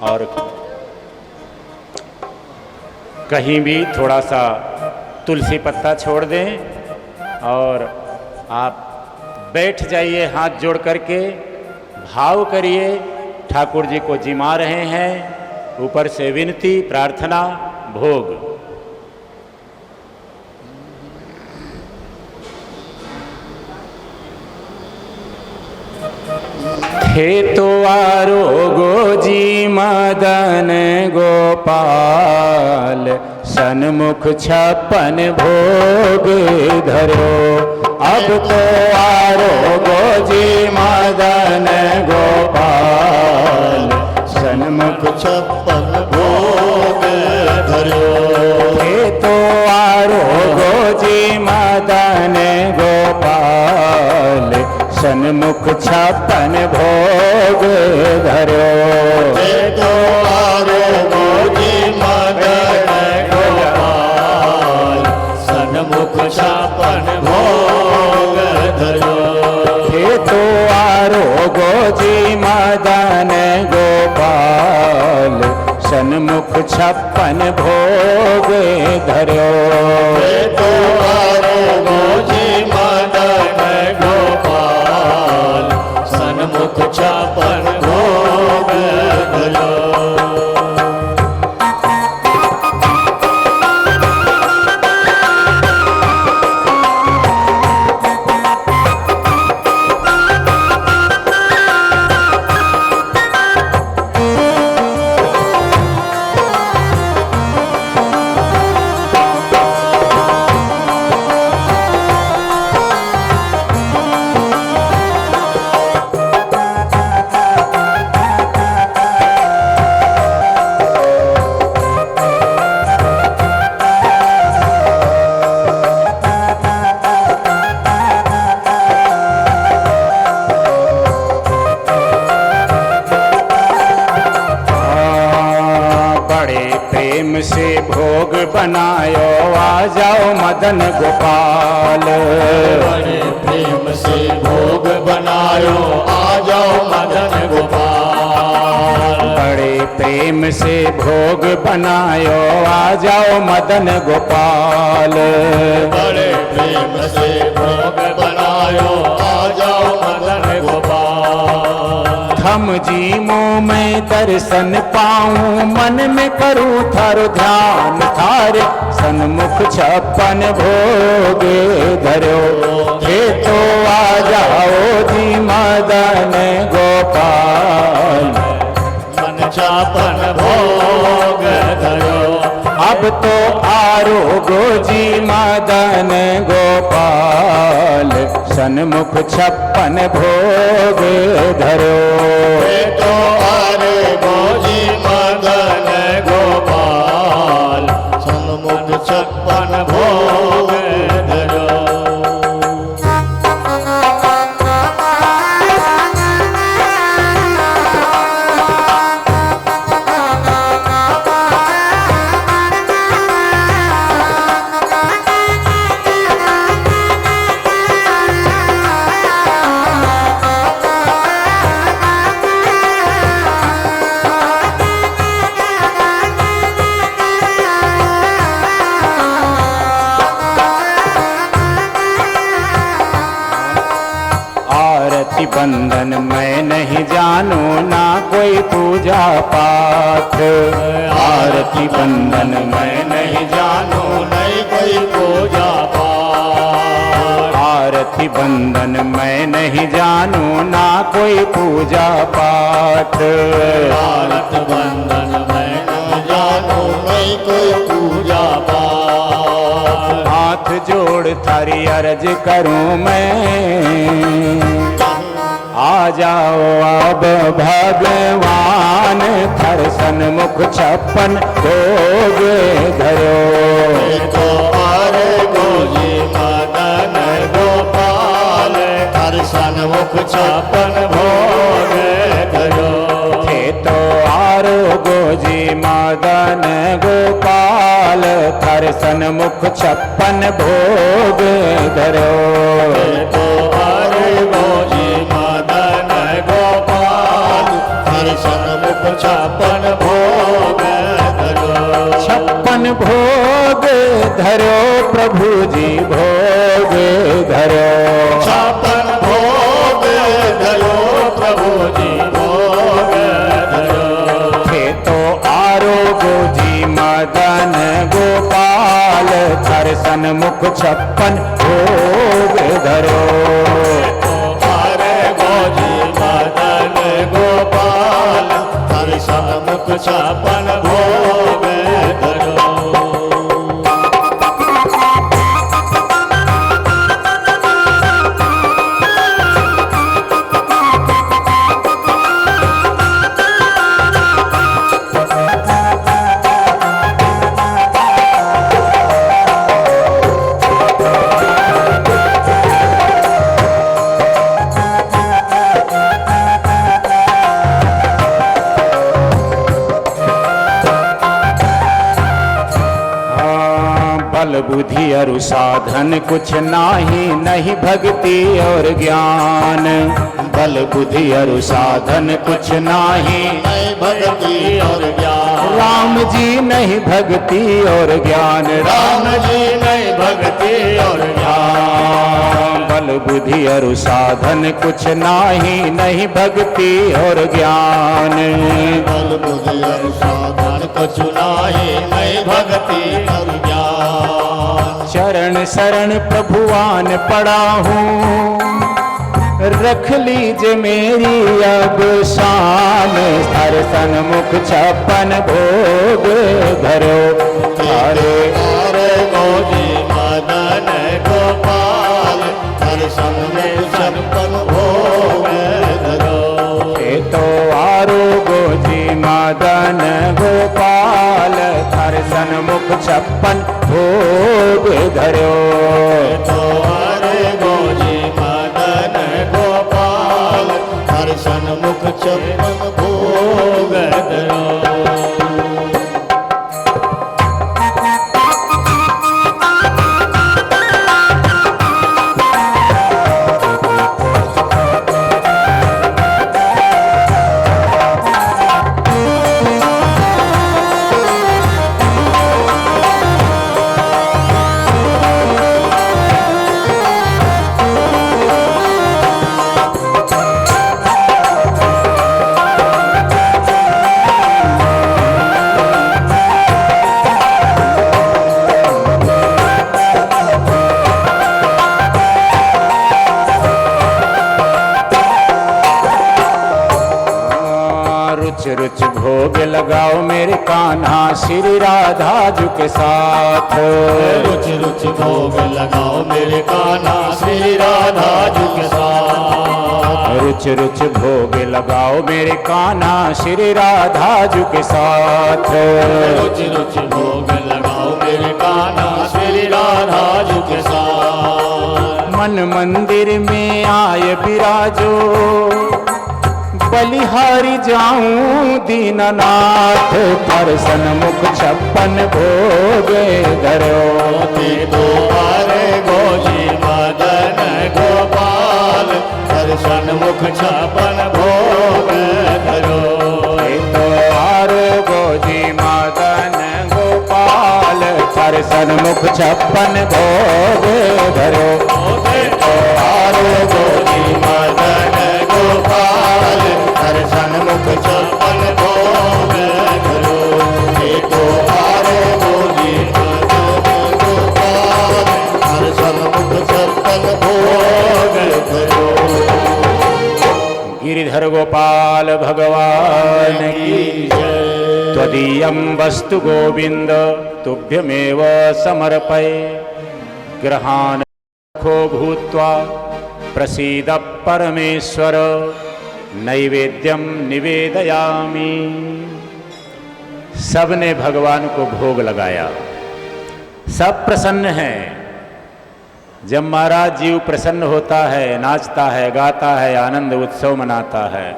Speaker 1: और कहीं भी थोड़ा सा तुलसी पत्ता छोड़ दें और आप बैठ जाइए, हाथ जोड़ करके भाव करिए ठाकुर जी को जिमा रहे हैं, ऊपर से विनती प्रार्थना भोग। हे तो आरो जी मदन गोपाल सन्मुख छप्पन भोग धरो। अब तो आरो जी मदन गोपाल सन्मुख
Speaker 3: छप्पन भोग धरो।
Speaker 1: हे तो आरो जी मदन गोपाल सन्मुख छप्पन भोग धरो।
Speaker 3: हे तो आरो जी मदन गोपाल सन्मुख छप्पन भोग धरो।
Speaker 1: हे तो आरो जी मदन गोपाल सन्मुख छप्पन भोग धरो।
Speaker 3: हे तो आरो जी मदन गोपाल सन्मुख छप्पन भोग धरो। से भोग बनायो आ जाओ मदन गोपाल। बड़े प्रेम से भोग बनायो आ जाओ मदन गोपाल।
Speaker 1: बड़े प्रेम से भोग बनायो आ जाओ मदन गोपाल।
Speaker 3: बड़े प्रेम से भोग बनायो आ जाओ मदन गोपाल।
Speaker 1: हम जी मुँह में दर्शन पाऊं मन में करूं थारो ध्यान थारे सन्मुख छप्पन भोग धरो। हे तो आ जाओ जी मदन गोपाल
Speaker 3: मन छप्पन भोग धरो।
Speaker 1: अब तो आरोगो जी मदन गोपाल सन्मुख छप्पन भोग धरो।
Speaker 3: हे तो आरोगो जी मदन गोपाल सन्मुख छप्पन भोग धरो।
Speaker 1: बंधन मैं नहीं जानू ना कोई पूजा पाठ। आरती बंधन मैं नहीं जानू
Speaker 3: नहीं कोई पूजा पाठ।
Speaker 1: आरती बंधन मैं नहीं जानू ना कोई पूजा पाठ।
Speaker 3: आरती बंधन मैं नहीं जानू नहीं कोई पूजा पाठ।
Speaker 1: हाथ जोड़ थारी अर्ज करूं मैं, आ जाओ अब भगवान थर सन्मुख छप्पन भोग धरो।
Speaker 3: तो आरे गोजी मदन गोपाल हर सन्मुख छप्पन भोग धरो।
Speaker 1: थे तो आरो गोजी मदन गोपाल थर सन्मुख छप्पन भोग धरो।
Speaker 3: तो आरे गोजी मदन गोपाल हर सन्मुख छप्पन भोग धरो।
Speaker 1: छप्पन भोग धरो प्रभु जी भोग धरो।
Speaker 3: छप्पन भोग धरो प्रभु जी भोग धरो।
Speaker 1: थे तो आरोगो जी मदन गोपाल थर सन्मुख छप्पन भोग धरो।
Speaker 3: हरे गोजी मदन गोपाल हर सन्मुख छप्पन भोग धरो।
Speaker 1: बल बुद्धि अरु साधन कुछ नाही नहीं भक्ति और ज्ञान। बल बुद्धि अरु साधन कुछ नाही
Speaker 3: नहीं भक्ति और ज्ञान।
Speaker 1: राम जी नहीं भक्ति और ज्ञान।
Speaker 3: राम जी नहीं भक्ति और ज्ञान।
Speaker 1: बल बुद्धि अरु साधन कुछ नाही नहीं भक्ति और ज्ञान।
Speaker 3: बल बुद्धि और साधन कुछ नाही नहीं भक्ति और ज्ञान।
Speaker 1: चरण शरण प्रभुवान पड़ा हूँ रख लीजिए मेरी अब शान। हर सन्मुख छप्पन भोग धरो।
Speaker 3: हरे हरे गोजी मदन गोपाल हर सन्मुख छप्पन भोग धरो।
Speaker 1: हे तो आरो गोजी मदन गोपाल थर सन्मुख छप्पन भोग धरो।
Speaker 3: तो हरे गोजी मदन गोपाल हर सन्मुख छप्पन भोग धरो।
Speaker 1: रुच रुच भोग लगाओ मेरे कान्हा श्री राधा जी के साथ।
Speaker 3: रुच रुच भोग लगाओ मेरे कान्हा श्री राधा जी के साथ।
Speaker 1: रुच रुच भोग लगाओ मेरे कान्हा श्री राधा जी के साथ।
Speaker 3: रुच रुच भोग लगाओ मेरे कान्हा श्री राधा जी के साथ।
Speaker 1: मन मंदिर में आए विराजो बलिहारी जाऊं दीननाथ पर सन्मुख छप्पन भोग धरो।
Speaker 3: तो हरे गोजी मदन गोपाल हर सन्मुख छप्पन भोग धरो।
Speaker 1: तो आरो गोजी मदन गोपाल पर सन्मुख छप्पन भोग धरो।
Speaker 3: तो आरो गोजी मदन गोपाल हर सन्मुख छप्पन भोग धरो। तो आरो गोजी मदन गोपाल हर सन्मुख छप्पन भोग धरो।
Speaker 1: गिरिधर गोपाल भगवान की
Speaker 3: जय।
Speaker 1: त्वदीयं वस्तु गोविंद तुभ्यमेव समर्पये। विग्रहान् खो भूत्वा प्रसीद परमेश्वर नैवेद्यम निवेदयामि। सबने भगवान को भोग लगाया, सब प्रसन्न हैं। जब महाराज जीव प्रसन्न होता है, नाचता है, गाता है, आनंद उत्सव मनाता है।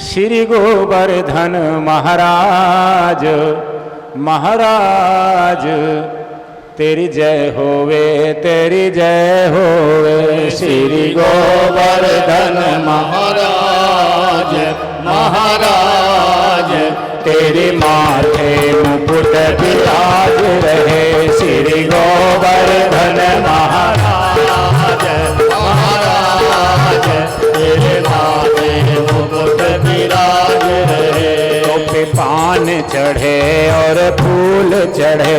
Speaker 1: श्री गोवर्धन महाराज महाराज तेरी जय होवे, तेरी जय होवे। श्री गोवर्धन
Speaker 3: महाराज महाराज
Speaker 1: तेरे माथे मुकुट विराज रहे। श्री गोवर्धन महाराज
Speaker 3: महाराज तेरे माथे मुकुट विराज रहे।
Speaker 1: तो पे पान चढ़े और फूल चढ़े,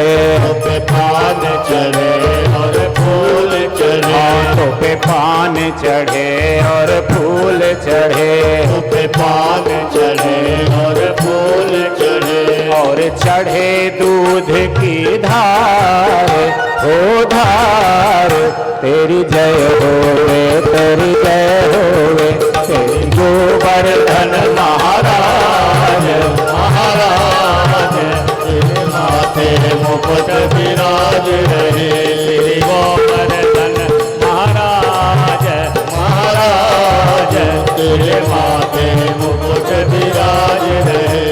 Speaker 3: पे पान चढ़े और फूल चढ़े।
Speaker 1: हाथों पे पान चढ़े और फूल चढ़े,
Speaker 3: पे पान चढ़े और फूल चढ़े।
Speaker 1: और चढ़े दूध की धार हो धार। तेरी जय होवे, तेरी जय होवे। तेरी गोवर्धन महाराज
Speaker 3: महाराज तेरे माथे मुकुट विराज रहे। श्री गोवर्धन महाराज महाराज तेरे माथे मुकुट विराज रहे।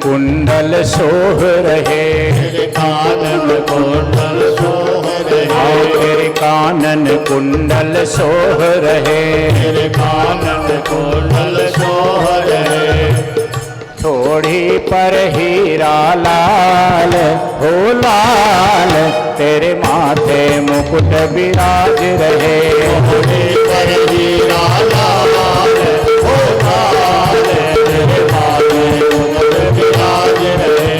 Speaker 1: कुंडल सोह रहे।
Speaker 3: तेरे कानन कुंडल सोह रहे।
Speaker 1: तेरे कानन कुंडल सोह रहे।
Speaker 3: तेरे कानन कुंडल सोह रहे।
Speaker 1: थोड़ी पर हीरा लाल हो लाल। तेरे माथे मुकुट विराज रहे।
Speaker 3: थोड़ी पर हीरा लाल हो लाल। तेरे माथे मुकुट विराज रहे।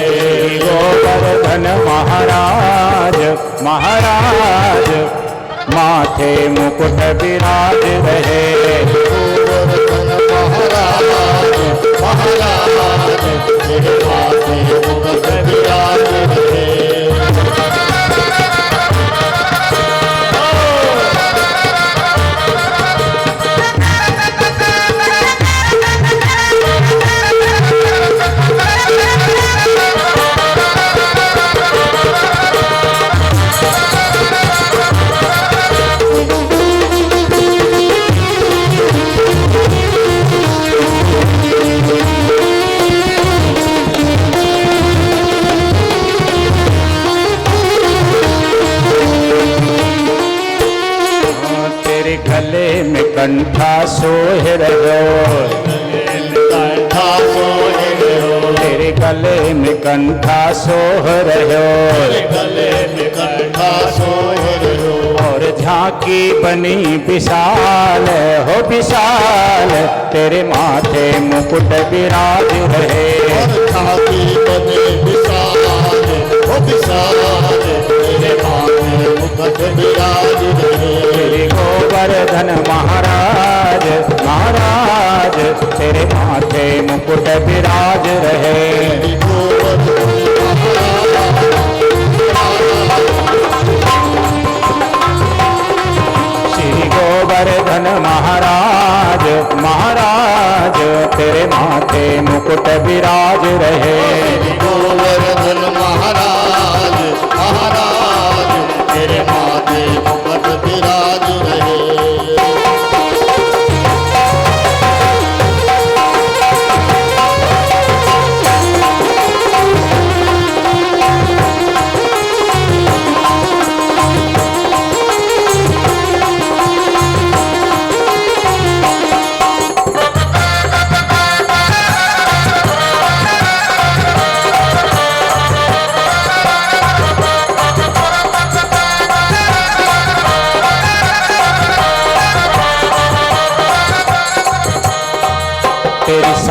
Speaker 1: गोवर्धन महाराज महाराज माथे मुकुट विराज रहे।
Speaker 3: गोवर्धन महाराज महाराज तेरे माथे मुकुट विराज रहे।
Speaker 1: गले में कंठा सोह रहो।
Speaker 3: कंठा सोह रहो।
Speaker 1: तेरे गले में कंठा सोह रहो।
Speaker 3: गले में कंठा सोह रहो।
Speaker 1: और झांकी बनी विशाल हो विशाल। तेरे माथे मुकुट विराज रहे।
Speaker 3: झांकी बनी विशाल हो विशाल। तेरे माथे मुकुट विराज रहे।
Speaker 1: श्री गोवर्धन महाराज महाराज तेरे माथे मुकुट विराज रहे। श्री गोवर्धन महाराज महाराज तेरे माथे मुकुट विराज रहे।
Speaker 3: गोवर्धन महाराज महाराज तेरे माथे मुकुट विराज रहे।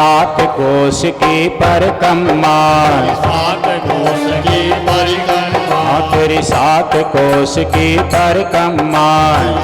Speaker 1: सात कोश की परिक्रमा,
Speaker 3: सात कोश की परिक्रमा,
Speaker 1: तेरी सात कोश की परिक्रमा,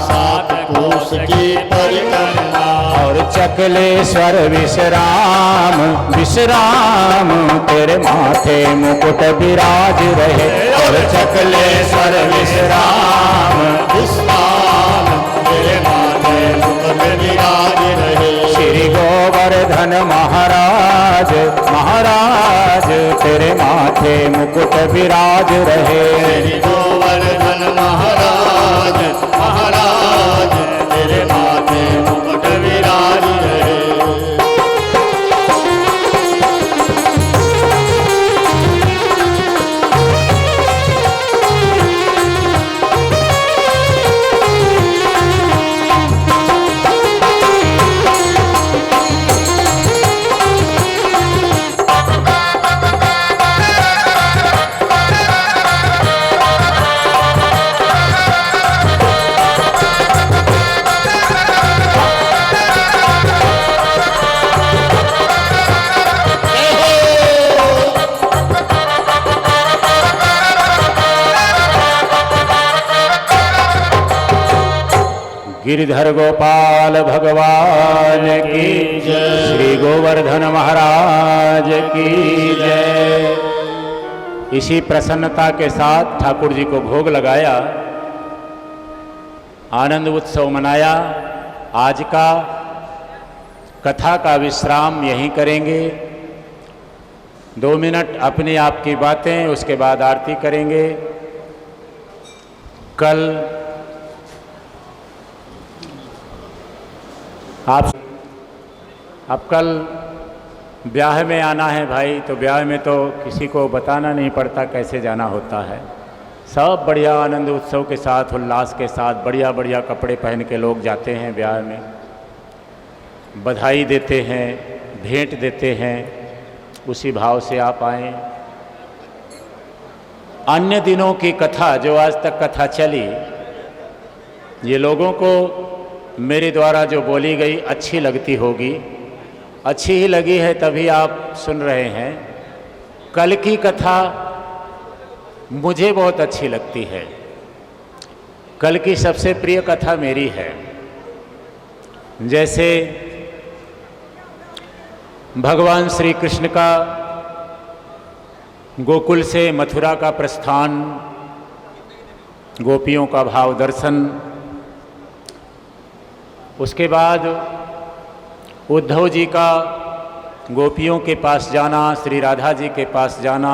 Speaker 3: सात कोश की परिक्रमा,
Speaker 1: और चकलेश्वर विश्राम विश्राम, तेरे माथे मुकुट विराज रहे, और चकलेश्वर विश्राम
Speaker 3: विश्राम, तेरे माथे मुकुट विराज रहे।
Speaker 1: श्री गोवर्धन महाराज महाराज, तेरे माथे मुकुट विराज रहे।
Speaker 3: श्री गोवर्धन महाराज महाराज, तेरे माथे मुकुट विराज रहे।
Speaker 1: गिरिधर गोपाल भगवान की जय, श्री गोवर्धन महाराज की जय। इसी प्रसन्नता के साथ ठाकुर जी को भोग लगाया, आनंद उत्सव मनाया। आज का कथा का विश्राम यहीं करेंगे। 2 मिनट अपनी आपकी बातें, उसके बाद आरती करेंगे। कल अब कल ब्याह में आना है भाई, तो ब्याह में तो किसी को बताना नहीं पड़ता कैसे जाना होता है। सब बढ़िया आनंद उत्सव के साथ, उल्लास के साथ, बढ़िया बढ़िया कपड़े पहन के लोग जाते हैं ब्याह में, बधाई देते हैं, भेंट देते हैं। उसी भाव से आप आएँ। अन्य दिनों की कथा, जो आज तक कथा चली, ये लोगों को मेरे द्वारा जो बोली गई अच्छी लगती होगी, अच्छी ही लगी है तभी आप सुन रहे हैं। कल की कथा मुझे बहुत अच्छी लगती है। कल की सबसे प्रिय कथा मेरी है। जैसे भगवान श्री कृष्ण का गोकुल से मथुरा का प्रस्थान, गोपियों का भाव दर्शन, उसके बाद उद्धव जी का गोपियों के पास जाना, श्री राधा जी के पास जाना,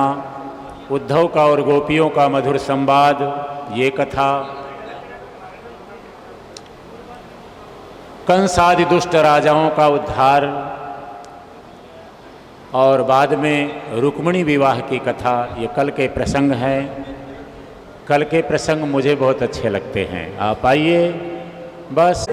Speaker 1: उद्धव का और गोपियों का मधुर संवाद, ये कथा। कंस आदि दुष्ट राजाओं का उद्धार, और बाद में रुक्मिणी विवाह की कथा, ये कल के प्रसंग हैं। कल के प्रसंग मुझे बहुत अच्छे लगते हैं। आप आइए बस।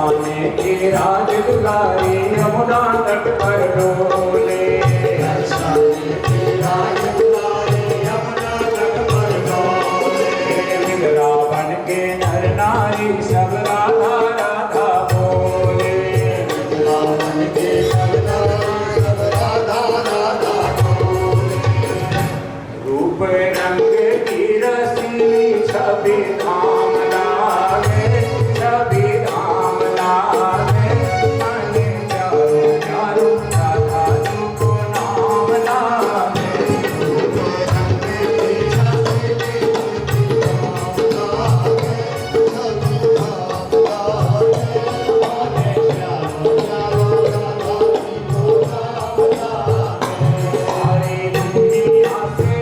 Speaker 1: दर्शाने की राज दुलारी यमुना तट पर डोले दर्शाने की राज दुलारी यमुना तट पर डोले रावण के नर नारी सब राधा राधा बोले रावण के नर नारी सब राधा राधा बोले रूप रंग की रसीली छवि धाम लागे छवि धाम लागे माने चारो चारो राधा जी को नाम लागे रूप रंग की छवि धाम लागे छवि धाम लागे माने चारो चारो राधा जी को नाम लागे सारी दुनिया से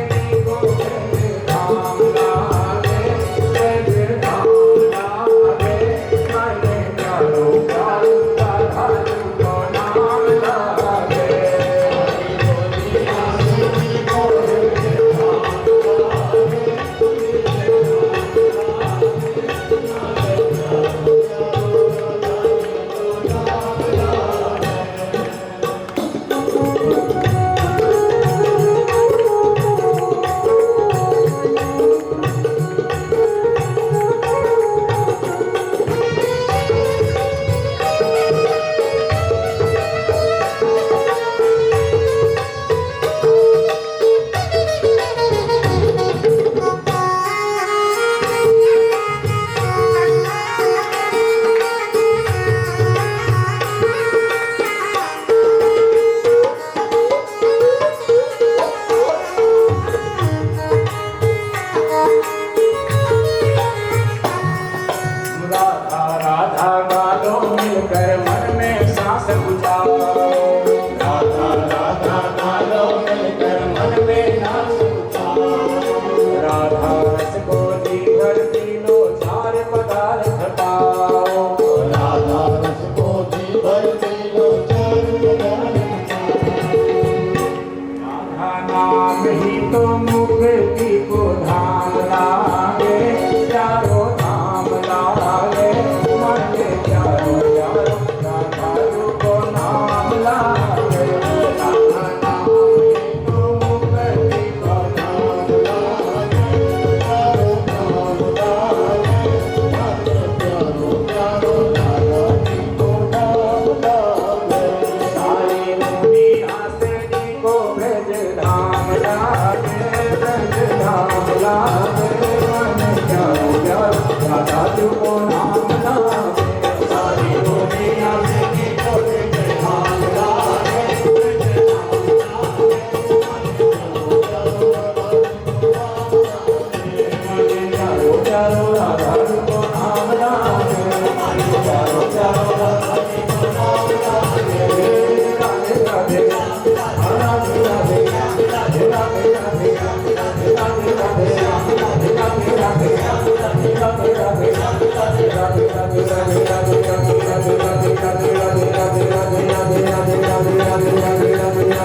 Speaker 1: को धाम लागे धाम लागे माने चारो चारो राधा जी को नाम लागे राधा राधा गालो मिलकर मन में सांस बुझाओ राधा राधा गालो मिलकर मन में सांस बुझाओ राधा रस को जीवर पीलो चार पदार्थ पाओ राधा रस को जीवर पीलो चार पदार्थ राधा नाम ही तो मुक्ति को धाम लागे चारों धाम लागे माने चारों चारों राधा जी को नाम लागे राधा नाम ही तो मुक्ति को धाम लागे चारों धाम लागे माने चारों चारों राधा जी को नाम लागे सारी दुनिया से जी को ब्रज धाम लागे ब्रज धाम लागे माने चारों चारों राधा जी को नाम लागे सारी दुनिया से जी को ब्रज धाम लागे ब्रज धाम लागे चारों चारों राधा जी को नाम लागे चारों चारों राधा जी को नाम लागे राधे राधे राधे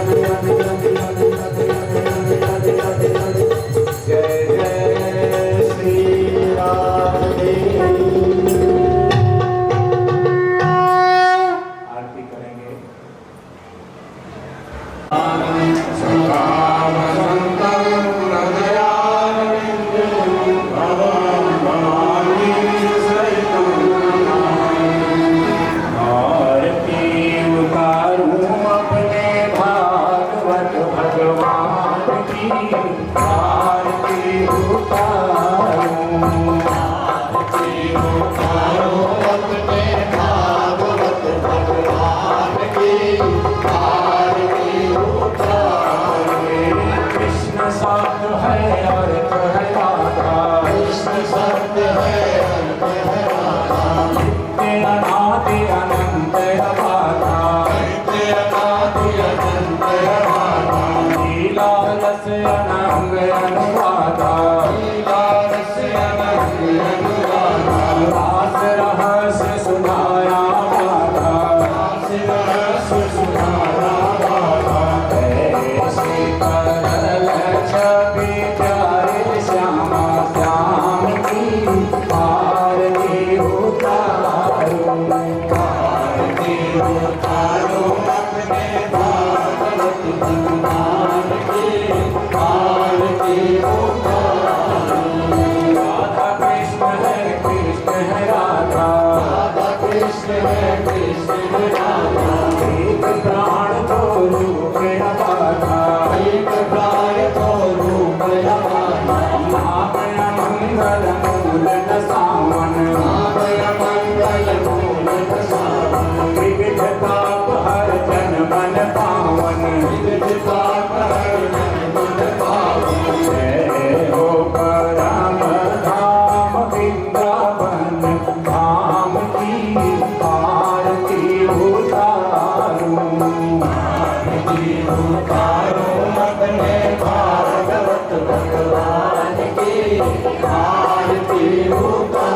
Speaker 1: राधे राधे राधे राधे जय जय श्री राधे आरती करेंगे
Speaker 4: भवानी सहित
Speaker 2: उतारो अपने भागवत भगवान की आरती उतारो।
Speaker 1: राधा कृष्ण है राधा,
Speaker 2: राधा कृष्ण है कृष्ण है राधा,
Speaker 1: एक प्राण तो रूप अबाधा,
Speaker 2: एक प्राण तो रूप अबाधा।
Speaker 1: नामय मंगल मूल न सावन,
Speaker 2: नामय मंगल मूल न सावन,
Speaker 1: विविध ताप हर जन मन पावन,
Speaker 2: विविध ताप हर जन मन पावन।
Speaker 1: जय हो परम धाम वृंदावन धाम की आरती उतारो।
Speaker 2: आरती उतारो अपने भागवत भगवान की आरती उतारो।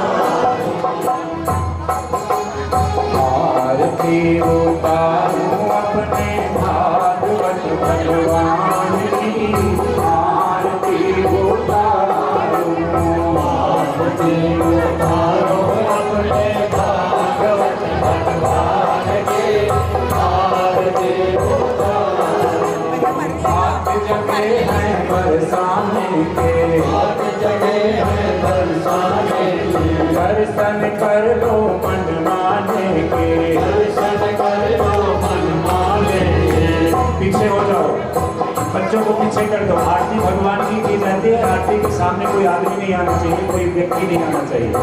Speaker 1: आरती उतारो अपने भागवत भगवान की आरती उतारो।
Speaker 2: आरती उतारो अपने भागवत भगवान की आरती उतारो।
Speaker 1: हाथ जगे हैं बरसाने के,
Speaker 2: हाथ जगे हैं बरसाने के,
Speaker 1: दर्शन कर लो मन माने के।
Speaker 2: दर्शन कर लो मन माने के।
Speaker 1: पीछे हो जाओ, बच्चों को पीछे कर दो। आरती भगवान की जाती है। आरती के सामने कोई आदमी नहीं आना चाहिए, कोई व्यक्ति नहीं आना चाहिए।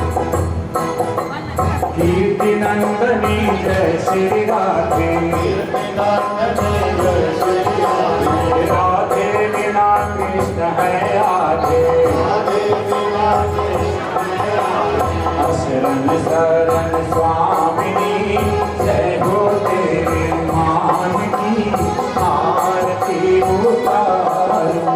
Speaker 1: कीर्ति नंदनी जय श्री राधे, राधे बिना कृष्ण है आधे, शरण शरण स्वामिनी जय हो तेरे मान की आरती उतारो।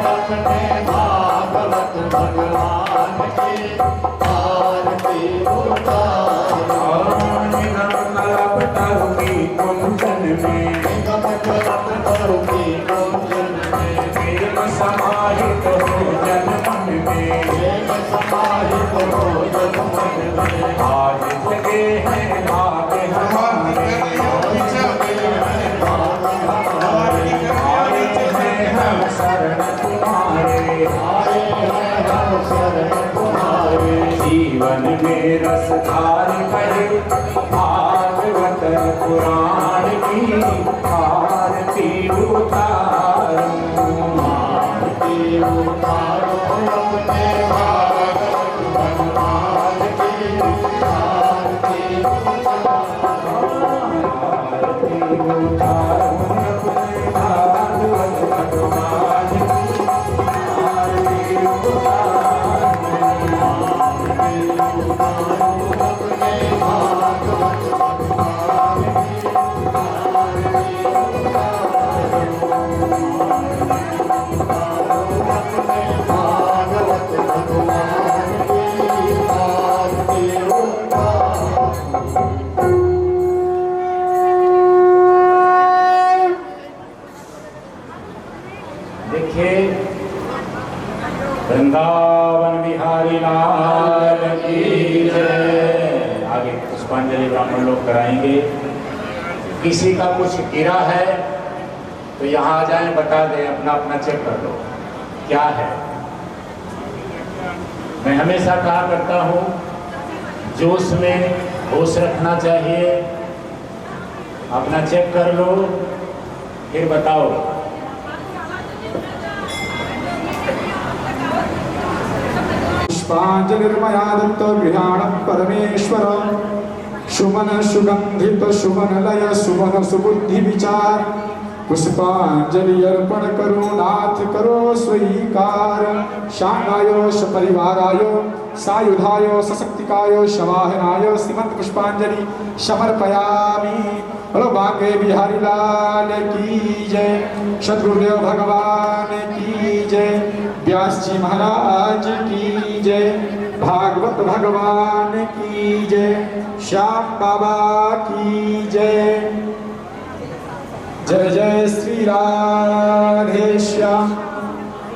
Speaker 2: अपने भागवत भगवान की आरती उतारो।
Speaker 1: निगम कल्प तरु की कुंजन में,
Speaker 2: निगम कल्प तरु की कुंजन में,
Speaker 1: प्रेम समाहित हो जन मन में,
Speaker 2: प्रेम समाहित हो जन मन में।
Speaker 1: आज जगे हैं भाग हमारे, आए हैं हम शरण तुम्हारे,
Speaker 2: आए हैं हम शरण तुम्हारे।
Speaker 1: जीवन में रस धार कहे भागवत पुराण की आरती उतारो।
Speaker 2: आरती उतारो अपने भागवत भगवान की आरती उतारो।
Speaker 1: आरती उतारो अपने भागवत भगवान की आरती
Speaker 2: भागवत भगवान की आरती उतारो।
Speaker 1: देखिए, वृंदावन बिहारी लाल की जय। आगे पुष्पांजलि ब्राह्मण लोग कराएंगे। किसी का कुछ गिरा है तो यहाँ आ जाए, बता दें, अपना अपना चेक कर लो क्या है। मैं हमेशा कहा करता हूँ, जोश में होश रखना चाहिए। अपना चेक कर लो, फिर बताओ।
Speaker 4: पुष्पांजलिर्मया दत्त गृहाण परमेश्वर। सुमन सुगंधित सुमन लय सुमन सुबुद्धि विचार। पुष्पांजलि अर्पण करो नाथ करो स्वीकार। शांगायो सपरिवारायो सायुधायो सशक्तिकायो शवाहनायो श्रीमंत पुष्पांजलि समर्पयामि। बोलो बांके बिहारी लाल की जय। सद्गुरुदेव भगवान की जय। व्यास जी महाराज की जय। भागवत भगवान की जय। श्याम बाबा की जय। जय जय श्री राधे श्याम।